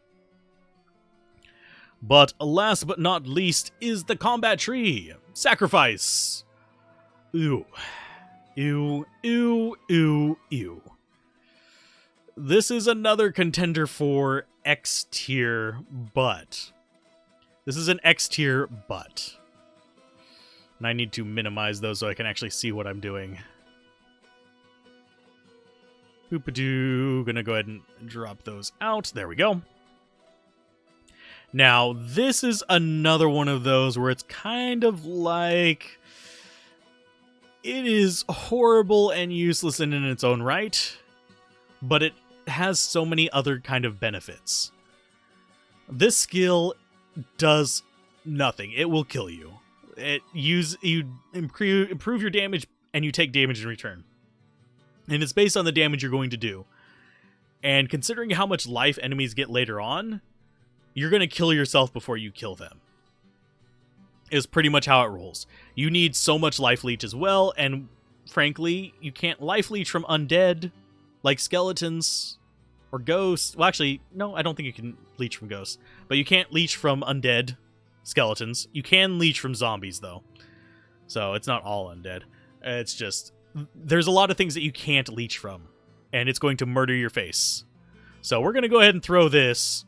But last but not least is the combat tree. Sacrifice. Ew. Ew, ew, ew, ew. This is another contender for X tier, but. This is an X tier, but. And I need to minimize those so I can actually see what I'm doing. Boop-a-doo. Gonna go ahead and drop those out. There we go. Now, this is another one of those where it's kind of like it is horrible and useless in its own right, but it has so many other kind of benefits. This skill does nothing. It will kill you. You improve your damage and you take damage in return. And it's based on the damage you're going to do. And considering how much life enemies get later on, you're going to kill yourself before you kill them. Is pretty much how it rolls. You need so much life leech as well, and frankly, you can't life leech from undead, like skeletons or ghosts. Well, actually, no, I don't think you can leech from ghosts. But you can't leech from undead skeletons. You can leech from zombies, though. So it's not all undead. It's just, there's a lot of things that you can't leech from, and it's going to murder your face. So we're going to go ahead and throw this.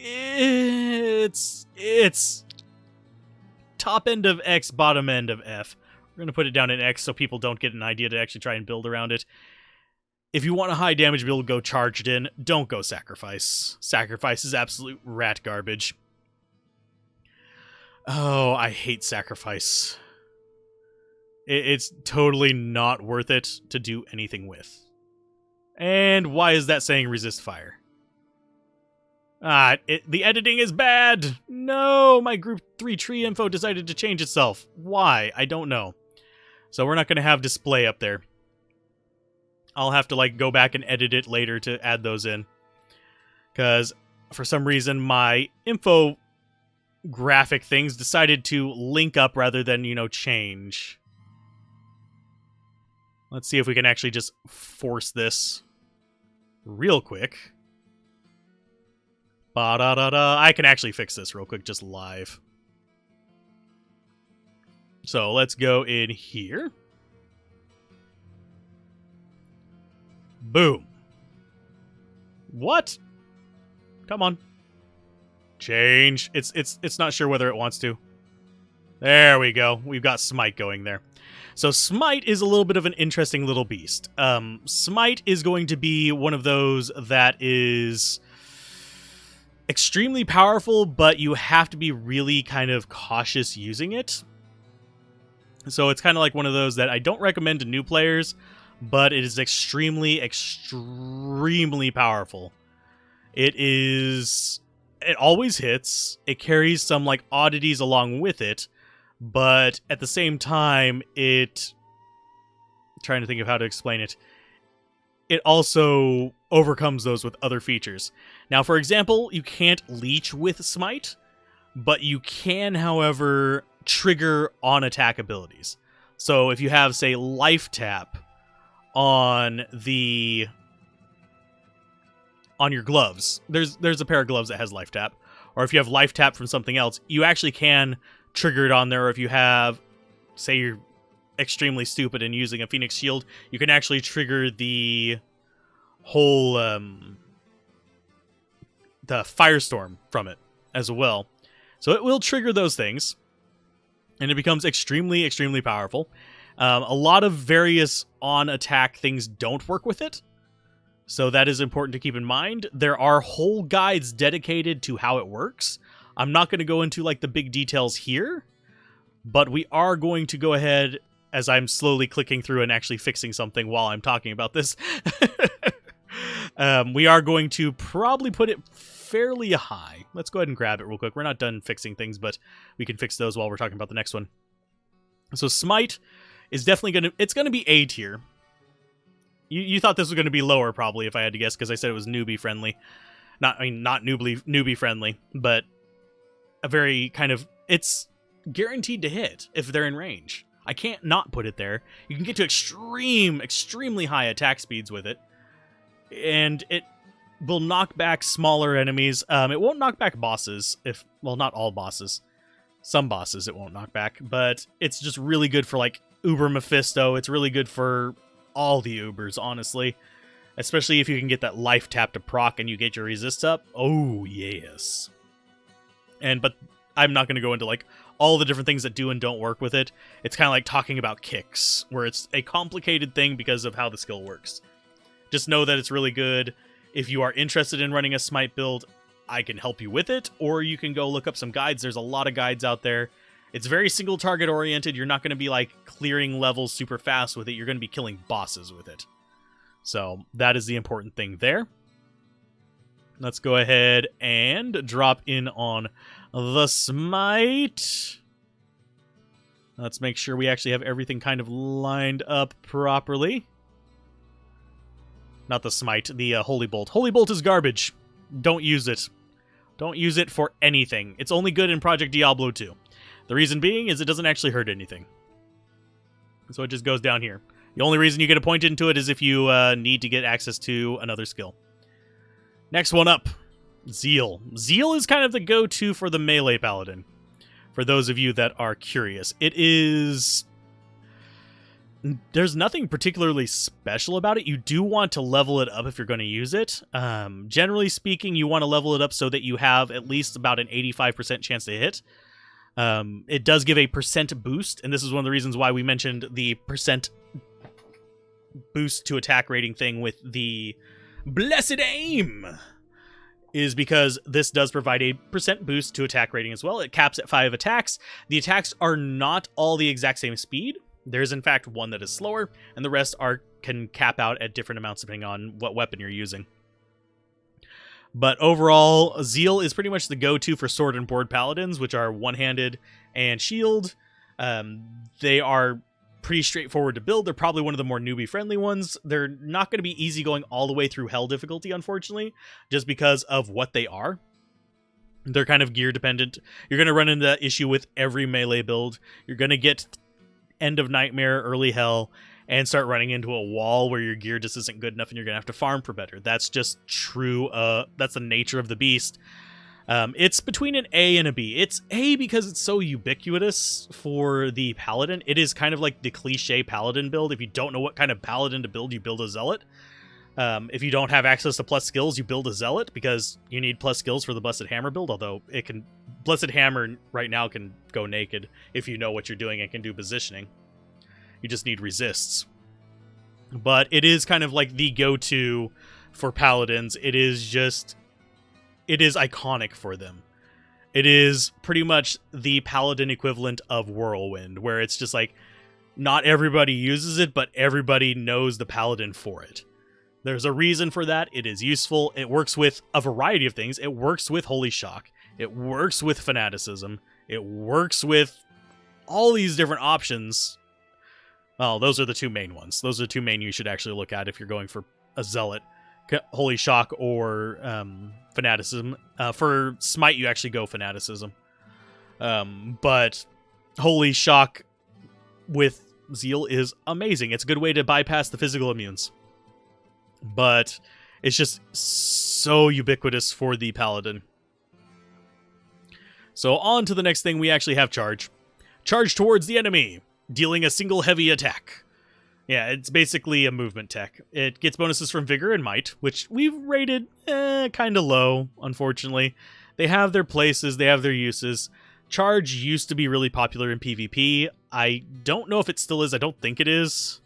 It's top end of X, bottom end of F. We're going to put it down in X so people don't get an idea to actually try and build around it. If you want a high damage build, go charged in. Don't go sacrifice. Sacrifice is absolute rat garbage. Oh, I hate sacrifice. It's totally not worth it to do anything with. And why is that saying resist fire? The editing is bad! No, my group 3 tree info decided to change itself. Why? I don't know. So we're not going to have display up there. I'll have to like go back and edit it later to add those in. Because for some reason my info graphic things decided to link up rather than, change. Let's see if we can actually just force this real quick. Ba-da-da-da. I can actually fix this real quick, just live. So let's go in here. Boom. What? Come on. Change. It's not sure whether it wants to. There we go. We've got Smite going there. So Smite is a little bit of an interesting little beast. Smite is going to be one of those that is extremely powerful, but you have to be really kind of cautious using it. So it's kind of like one of those that I don't recommend to new players, but it is extremely, extremely powerful. It always hits. It carries some like oddities along with it, but at the same time, I'm trying to think of how to explain it. It also overcomes those with other features. Now, for example, you can't leech with Smite, but you can, however, trigger on-attack abilities. So if you have, say, Life Tap on your gloves. There's a pair of gloves that has life tap. Or if you have life tap from something else, you actually can trigger it on there. Or if you have, say you're extremely stupid and using a Phoenix Shield, you can actually trigger the whole the Firestorm from it as well. So it will trigger those things, and it becomes extremely, extremely powerful. A lot of various on-attack things don't work with it, so that is important to keep in mind. There are whole guides dedicated to how it works. I'm not going to go into like the big details here, but we are going to go ahead, as I'm slowly clicking through and actually fixing something while I'm talking about this. We are going to probably put it fairly high. Let's go ahead and grab it real quick. We're not done fixing things, but we can fix those while we're talking about the next one. So Smite is definitely going to... It's going to be A tier. You thought this was going to be lower, probably, if I had to guess, because I said it was newbie friendly. Not newbie friendly, but a very kind of... It's guaranteed to hit if they're in range. I can't not put it there. You can get to extremely high attack speeds with it, and it will knock back smaller enemies. It won't knock back bosses, well, not all bosses. Some bosses it won't knock back, but it's just really good for, like, Uber Mephisto. It's really good for all the Ubers, honestly. Especially if you can get that life tap to proc and you get your resist up. Oh, yes. But I'm not going to go into, like, all the different things that do and don't work with it. It's kind of like talking about kicks, where it's a complicated thing because of how the skill works. Just know that it's really good. If you are interested in running a Smite build, I can help you with it, or you can go look up some guides. There's a lot of guides out there. It's very single target oriented. You're not going to be like clearing levels super fast with it. You're going to be killing bosses with it. So that is the important thing there. Let's go ahead and drop in on the Smite. Let's make sure we actually have everything kind of lined up properly. Not the Smite, the Holy Bolt. Holy Bolt is garbage. Don't use it. Don't use it for anything. It's only good in Project Diablo 2. The reason being is it doesn't actually hurt anything. So it just goes down here. The only reason you get a point into it is if you need to get access to another skill. Next one up, Zeal. Zeal is kind of the go-to for the melee paladin, for those of you that are curious. It is... There's nothing particularly special about it. You do want to level it up if you're going to use it. Generally speaking, you want to level it up so that you have at least about an 85% chance to hit. It does give a percent boost, and this is one of the reasons why we mentioned the percent boost to attack rating thing with the Blessed Aim, is because this does provide a percent boost to attack rating as well. It caps at 5 attacks. The attacks are not all the exact same speed. There's in fact one that is slower, and the rest can cap out at different amounts depending on what weapon you're using. But overall, Zeal is pretty much the go-to for sword and board paladins, which are one-handed and shield. They are pretty straightforward to build. They're probably one of the more newbie-friendly ones. They're not going to be easy going all the way through hell difficulty, unfortunately, just because of what they are. They're kind of gear-dependent. You're going to run into that issue with every melee build. You're going to get End of Nightmare, early hell, and start running into a wall where your gear just isn't good enough and you're going to have to farm for better. That's just true. That's the nature of the beast. It's between an A and a B. It's A because it's so ubiquitous for the paladin. It is kind of like the cliche paladin build. If you don't know what kind of paladin to build, you build a zealot. If you don't have access to plus skills, you build a zealot because you need plus skills for the Blessed Hammer build, although Blessed Hammer right now can go naked if you know what you're doing and can do positioning. You just need resists. But it is kind of like the go-to for paladins. It is iconic for them. It is pretty much the paladin equivalent of Whirlwind, where it's just like, not everybody uses it, but everybody knows the paladin for it. There's a reason for that. It is useful. It works with a variety of things. It works with Holy Shock. It works with Fanaticism. It works with all these different options. Well, those are the two main ones. Those are the two main you should actually look at if you're going for a Zealot. Holy Shock or Fanaticism. For Smite, you actually go Fanaticism. But Holy Shock with Zeal is amazing. It's a good way to bypass the physical immunes. But it's just so ubiquitous for the Paladin. So on to the next thing, we actually have Charge. Charge towards the enemy, dealing a single heavy attack. Yeah, it's basically a movement tech. It gets bonuses from Vigor and Might, which we've rated kind of low, unfortunately. They have their places, they have their uses. Charge used to be really popular in PvP. I don't know if it still is. I don't think it is.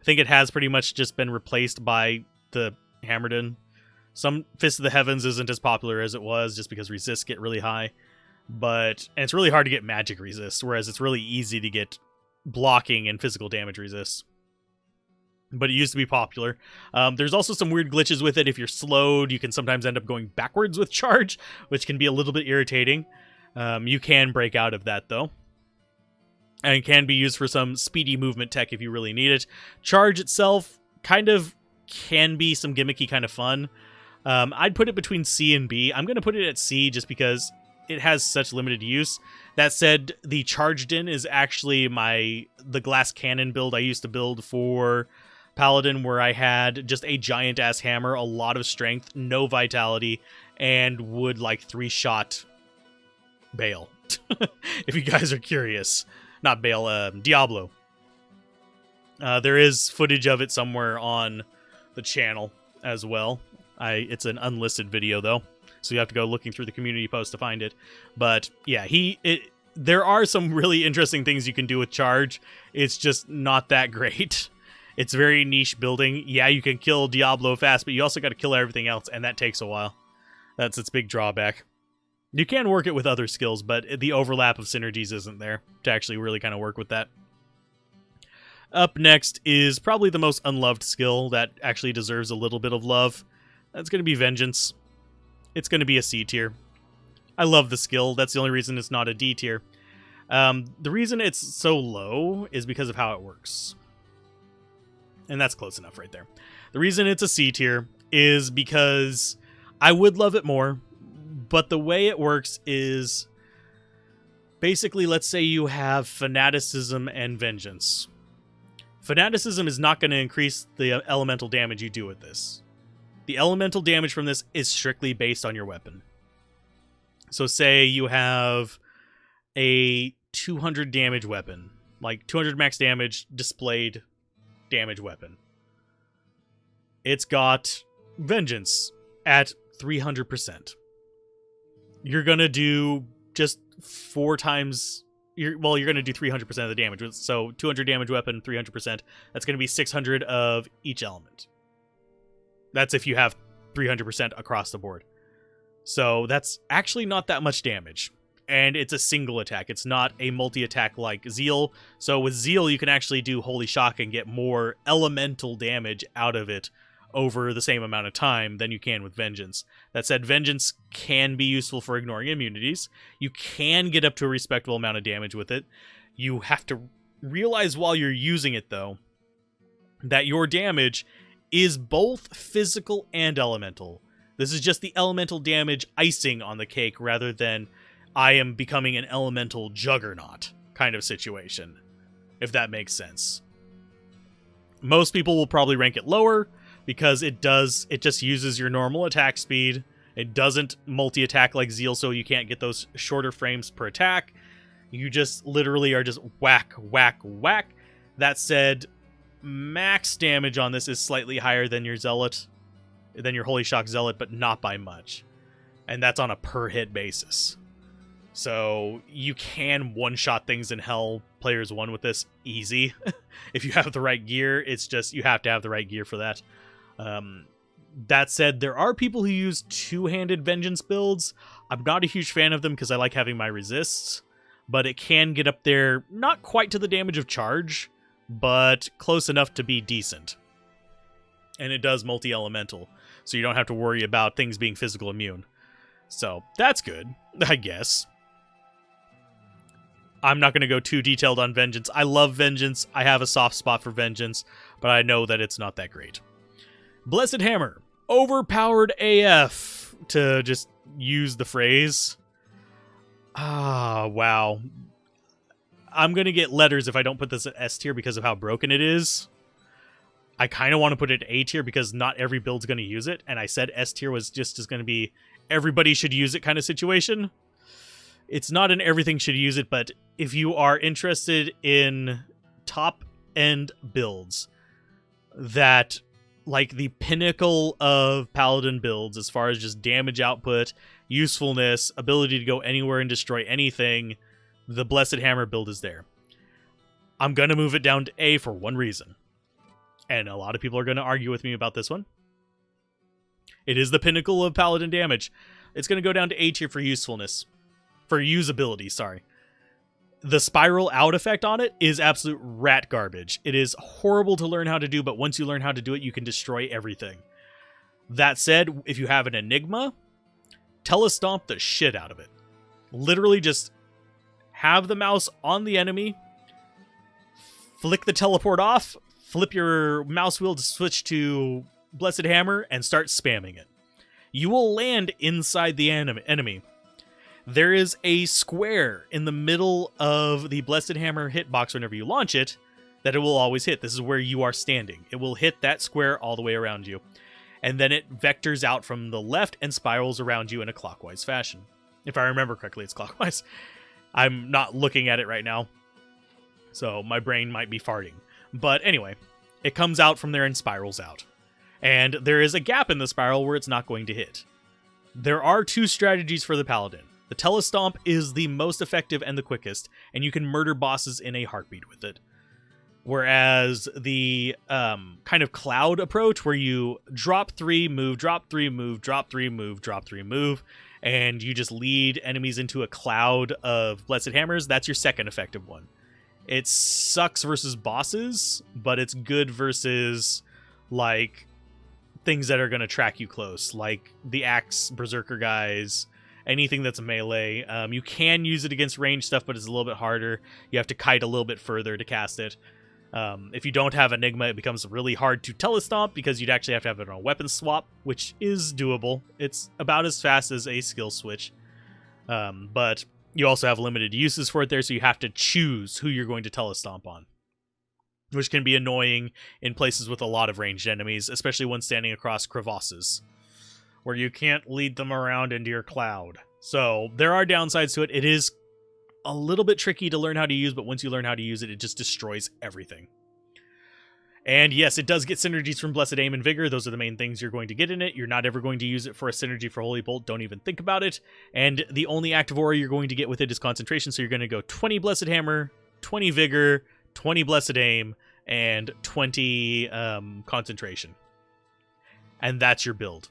I think it has pretty much just been replaced by the Hammerden. Some Fist of the Heavens isn't as popular as it was just because resists get really high. And it's really hard to get magic resist, whereas it's really easy to get blocking and physical damage resist. But it used to be popular. There's also some weird glitches with it. If you're slowed, you can sometimes end up going backwards with Charge, which can be a little bit irritating. You can break out of that, though. And can be used for some speedy movement tech if you really need it. Charge itself kind of can be some gimmicky kind of fun. I'd put it between C and B. I'm going to put it at C just because it has such limited use. That said, the Charged In is actually the glass cannon build I used to build for Paladin, where I had just a giant-ass hammer, a lot of strength, no vitality, and would, like, 3-shot Bale. If you guys are curious. Not Bale, Diablo. There is footage of it somewhere on the channel as well. It's an unlisted video, though, so you have to go looking through the community post to find it. But, yeah, there are some really interesting things you can do with Charge. It's just not that great. It's very niche building. Yeah, you can kill Diablo fast, but you also got to kill everything else, and that takes a while. That's its big drawback. You can work it with other skills, but the overlap of synergies isn't there to actually really kind of work with that. Up next is probably the most unloved skill that actually deserves a little bit of love. That's going to be Vengeance. It's going to be a C tier. I love the skill. That's the only reason it's not a D tier. The reason it's so low is because of how it works. And that's close enough right there. The reason it's a C tier is because I would love it more, but the way it works is basically, let's say you have Fanaticism and Vengeance. Fanaticism is not going to increase the elemental damage you do with this. The elemental damage from this is strictly based on your weapon. So say you have a 200 damage weapon, like 200 max damage displayed damage weapon. It's got Vengeance at 300%. You're going to do just 4 times... You're going to do 300% of the damage. So 200 damage weapon, 300%. That's going to be 600 of each element. That's if you have 300% across the board. So that's actually not that much damage. And it's a single attack. It's not a multi-attack like Zeal. So with Zeal, you can actually do Holy Shock and get more elemental damage out of it over the same amount of time than you can with Vengeance. That said, Vengeance can be useful for ignoring immunities. You can get up to a respectable amount of damage with it. You have to realize while you're using it, though, that your damage is both physical and elemental. This is just the elemental damage icing on the cake rather than I am becoming an elemental juggernaut kind of situation, if that makes sense. Most people will probably rank it lower because it just uses your normal attack speed. It doesn't multi-attack like Zeal, so you can't get those shorter frames per attack. You just literally are just whack, whack, whack. That said, max damage on this is slightly higher than your Zealot, than your Holy Shock Zealot, but not by much. And that's on a per hit basis. So you can one-shot things in Hell Players 1 with this easy. If you have the right gear, it's just you have to have the right gear for that. That said, there are people who use two-handed Vengeance builds. I'm not a huge fan of them because I like having my resists, but it can get up there, not quite to the damage of Charge, but close enough to be decent. And it does multi-elemental, so you don't have to worry about things being physical immune. So that's good, I guess. I'm not going to go too detailed on Vengeance. I love Vengeance. I have a soft spot for Vengeance, but I know that it's not that great. Blessed Hammer. Overpowered AF, to just use the phrase. Ah, wow. I'm going to get letters if I don't put this at S tier because of how broken it is. I kind of want to put it A tier because not every build's going to use it. And I said S tier was just going to be everybody should use it kind of situation. It's not an everything should use it, but if you are interested in top-end builds that, like, the pinnacle of Paladin builds as far as just damage output, usefulness, ability to go anywhere and destroy anything, the Blessed Hammer build is there. I'm going to move it down to A for one reason. And a lot of people are going to argue with me about this one. It is the pinnacle of Paladin damage. It's going to go down to A tier for usefulness. For usability, sorry. The spiral out effect on it is absolute rat garbage. It is horrible to learn how to do, but once you learn how to do it, you can destroy everything. That said, if you have an Enigma, telestomp the shit out of it. Literally just have the mouse on the enemy, flick the teleport off, flip your mouse wheel to switch to Blessed Hammer, and start spamming it. You will land inside the enemy. There is a square in the middle of the Blessed Hammer hitbox whenever you launch it that it will always hit. This is where you are standing. It will hit that square all the way around you. And then it vectors out from the left and spirals around you in a clockwise fashion. If I remember correctly, it's clockwise. I'm not looking at it right now, so my brain might be farting. But anyway, it comes out from there and spirals out. And there is a gap in the spiral where it's not going to hit. There are two strategies for the Paladin. The telestomp is the most effective and the quickest, and you can murder bosses in a heartbeat with it. Whereas the kind of cloud approach, where you drop 3, move, drop 3, move, drop 3, move, drop 3, move, and you just lead enemies into a cloud of Blessed Hammers, that's your second effective one. It sucks versus bosses, but it's good versus, like, things that are going to track you close, like the Axe Berserker guys, anything that's a melee. You can use it against ranged stuff, but it's a little bit harder. You have to kite a little bit further to cast it. If you don't have Enigma, it becomes really hard to telestomp because you'd actually have to have it on a weapon swap, which is doable. It's about as fast as a skill switch. But you also have limited uses for it there, so you have to choose who you're going to telestomp on, which can be annoying in places with a lot of ranged enemies, especially when standing across crevasses, where you can't lead them around into your cloud. So there are downsides to it. It is a little bit tricky to learn how to use, but once you learn how to use it, it just destroys everything. And yes, it does get synergies from Blessed Aim and Vigor. Those are the main things you're going to get in it. You're not ever going to use it for a synergy for Holy Bolt. Don't even think about it. And the only active aura you're going to get with it is Concentration, so you're going to go 20 Blessed Hammer, 20 Vigor, 20 Blessed Aim, and 20 Concentration. And that's your build.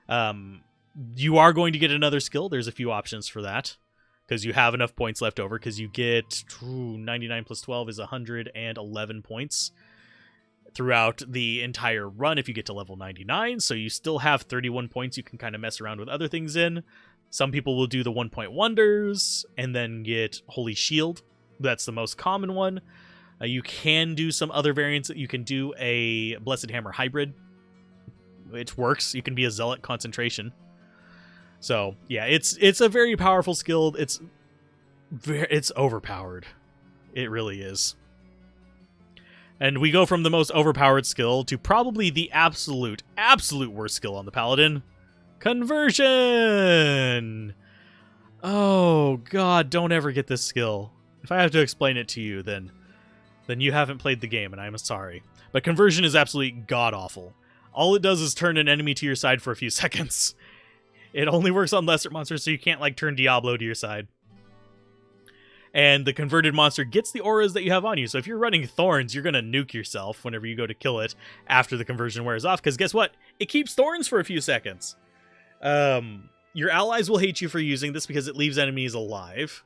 You are going to get another skill. There's a few options for that, because you have enough points left over, because you get 99 plus 12 is 111 points throughout the entire run if you get to level 99, so you still have 31 points you can kind of mess around with other things in. Some people will do the 1-point wonders and then get Holy Shield. That's the most common one. You can do some other variants. You can do a Blessed Hammer hybrid, which works. You can be a Zealot Concentration. So yeah, it's a very powerful skill. It's overpowered. It really is. And we go from the most overpowered skill to probably the absolute worst skill on the Paladin. Conversion! Oh god, don't ever get this skill. If I have to explain it to you, then you haven't played the game, and I'm sorry. But conversion is absolutely god-awful. All it does is turn an enemy to your side for a few seconds. It only works on lesser monsters, so you can't, like, turn Diablo to your side. And the converted monster gets the auras that you have on you. So if you're running Thorns, you're going to nuke yourself whenever you go to kill it after the conversion wears off. Because guess what? It keeps Thorns for a few seconds. Your allies will hate you for using this because it leaves enemies alive.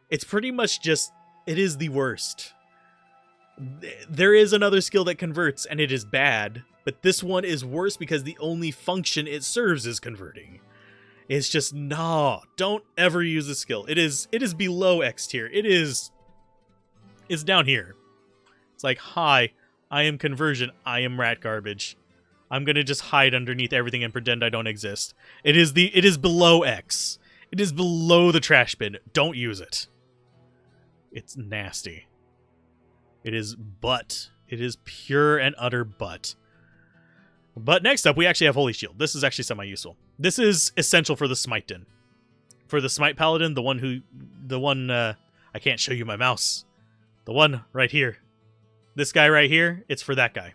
It's pretty much just... it is the worst. There is another skill that converts, and it is bad. But this one is worse because the only function it serves is converting. It's just, no, don't ever use this skill. It is below X tier. It's down here. It's like, hi, I am conversion. I am rat garbage. I'm gonna just hide underneath everything and pretend I don't exist. It is below X. It is below the trash bin. Don't use it. It's nasty. It is butt. It is pure and utter butt. But next up, we actually have Holy Shield. This is actually semi-useful. This is essential for the Smite Den. For the Smite Paladin, I can't show you my mouse. The one right here. This guy right here, it's for that guy.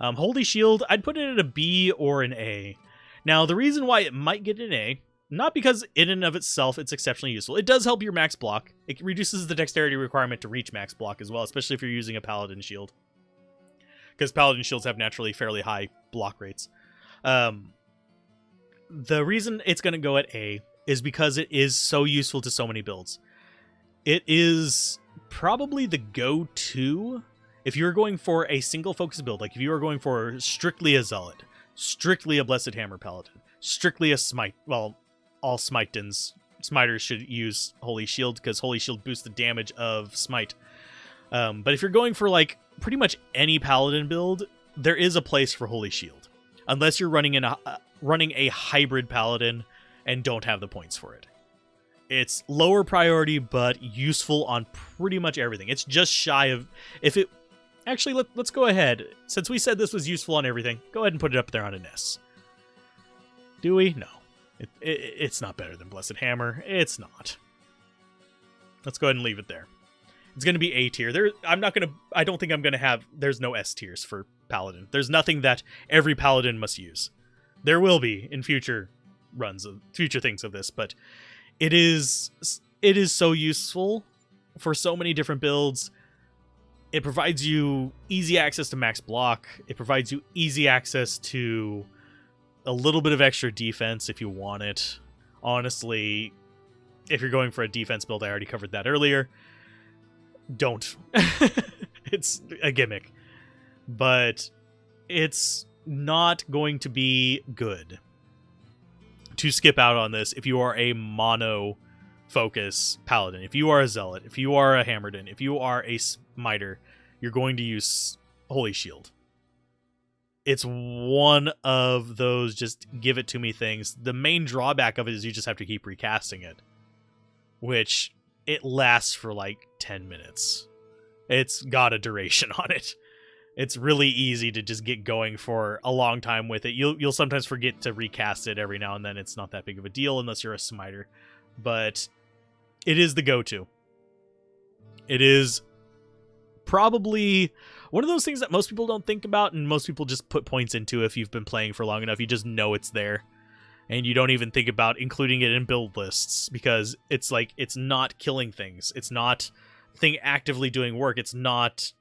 Holy Shield, I'd put it at a B or an A. Now, the reason why it might get an A, not because in and of itself it's exceptionally useful. It does help your max block. It reduces the dexterity requirement to reach max block as well, especially if you're using a Paladin Shield. Because Paladin Shields have naturally fairly high block rates. The reason it's going to go at A is because it is so useful to so many builds. It is probably the go-to if you're going for a single focus build, like if you are going for strictly a Zealot, strictly a Blessed Hammer Paladin, strictly a Smite, well, all Smiters should use Holy Shield because Holy Shield boosts the damage of Smite. But if you're going for like pretty much any Paladin build, there is a place for Holy Shield. Unless you're running a hybrid Paladin and don't have the points for it. It's lower priority, but useful on pretty much everything. It's just shy of... Actually, let's go ahead. Since we said this was useful on everything, go ahead and put it up there on an S. Do we? No. It's not better than Blessed Hammer. It's not. Let's go ahead and leave it there. It's going to be A tier. I don't think I'm going to have... There's no S tiers for Paladin. There's nothing that every Paladin must use. There will be in future runs of future things of this, but it is so useful for so many different builds. It provides you easy access to max block. It provides you easy access to a little bit of extra defense if you want it. Honestly, if you're going for a defense build, I already covered that earlier. Don't. It's a gimmick. But it's not going to be good to skip out on this if you are a mono focus Paladin. If you are a Zealot, if you are a Hammerden, if you are a Smiter, you're going to use Holy Shield. It's one of those just give it to me things. The main drawback of it is you just have to keep recasting it, which it lasts for like 10 minutes. It's got a duration on it. It's really easy to just get going for a long time with it. You'll sometimes forget to recast it every now and then. It's not that big of a deal unless you're a Smiter. But it is the go-to. It is probably one of those things that most people don't think about and most people just put points into if you've been playing for long enough. You just know it's there. And you don't even think about including it in build lists because it's like it's not killing things. It's not thing actively doing work. It's not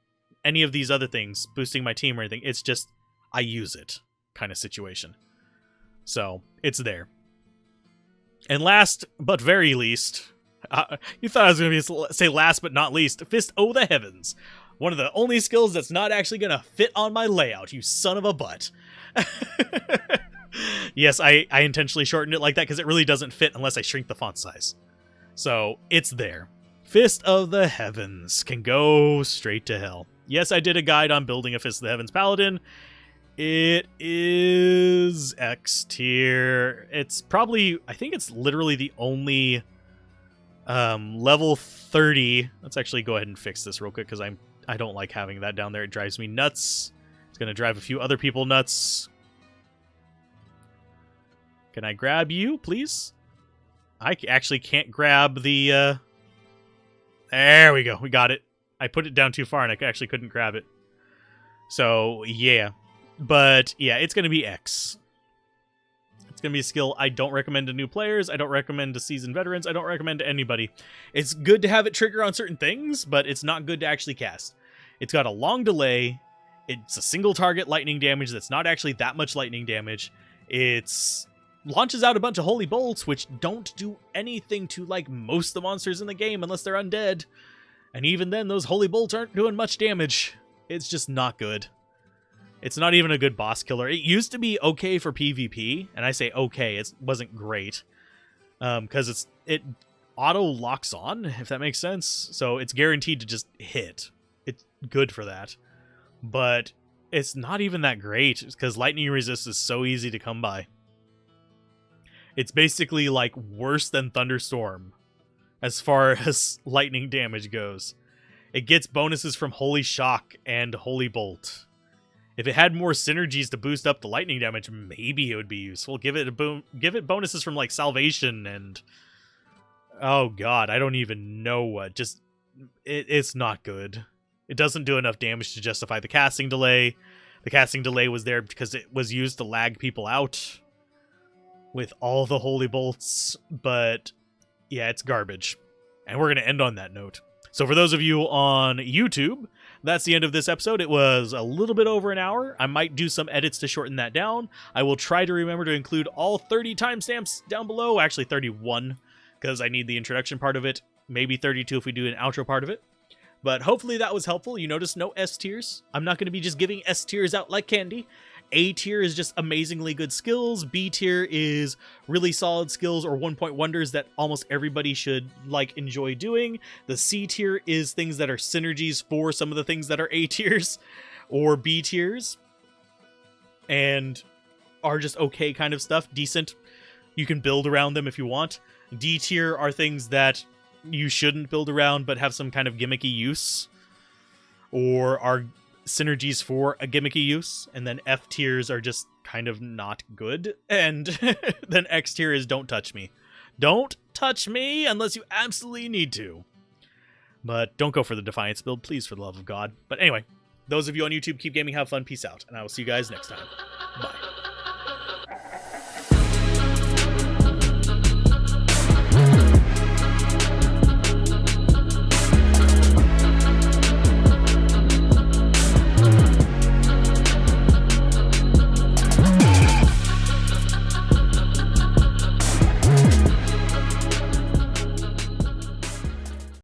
any of these other things, boosting my team or anything. It's just, I use it kind of situation. So, it's there. And last, but very least, you thought I was going to say last but not least, Fist O' the Heavens. One of the only skills that's not actually going to fit on my layout, you son of a butt. Yes, I intentionally shortened it like that because it really doesn't fit unless I shrink the font size. So, it's there. Fist of the Heavens can go straight to hell. Yes, I did a guide on building a Fist of the Heavens Paladin. It is X tier. It's probably, I think it's literally the only level 30. Let's actually go ahead and fix this real quick because I don't like having that down there. It drives me nuts. It's going to drive a few other people nuts. Can I grab you, please? I actually can't grab the... There we go. We got it. I put it down too far and I actually couldn't grab it. So, yeah. But, yeah, it's going to be X. It's going to be a skill I don't recommend to new players. I don't recommend to seasoned veterans. I don't recommend to anybody. It's good to have it trigger on certain things, but it's not good to actually cast. It's got a long delay. It's a single target lightning damage that's not actually that much lightning damage. It's launches out a bunch of holy bolts, which don't do anything to, like, most of the monsters in the game unless they're undead. And even then, those holy bolts aren't doing much damage. It's just not good. It's not even a good boss killer. It used to be okay for PvP, and I say okay, it wasn't great. Because it auto locks on, if that makes sense. So it's guaranteed to just hit. It's good for that. But it's not even that great, because lightning resist is so easy to come by. It's basically like worse than Thunderstorm as far as lightning damage goes. It gets bonuses from Holy Shock and Holy Bolt. If it had more synergies to boost up the lightning damage, maybe it would be useful. Give it bonuses from like Salvation and oh god, I don't even know what. Just it's not good. It doesn't do enough damage to justify the casting delay. The casting delay was there because it was used to lag people out with all the Holy Bolts, but yeah, it's garbage. And we're going to end on that note. So for those of you on YouTube, that's the end of this episode. It was a little bit over an hour. I might do some edits to shorten that down. I will try to remember to include all 30 timestamps down below. Actually, 31, because I need the introduction part of it. Maybe 32 if we do an outro part of it. But hopefully that was helpful. You notice no S tiers. I'm not going to be just giving S tiers out like candy. A tier is just amazingly good skills. B tier is really solid skills or 1-point wonders that almost everybody should enjoy doing. The C tier is things that are synergies for some of the things that are A tiers or B tiers and are just okay kind of stuff. Decent. You can build around them if you want. D tier are things that you shouldn't build around but have some kind of gimmicky use or are synergies for a gimmicky use, and then F tiers are just kind of not good, and then X tier is don't touch me. Don't touch me unless you absolutely need to. But don't go for the Defiance build, please, for the love of God. But anyway, those of you on YouTube, keep gaming, have fun, peace out, and I will see you guys next time. Bye.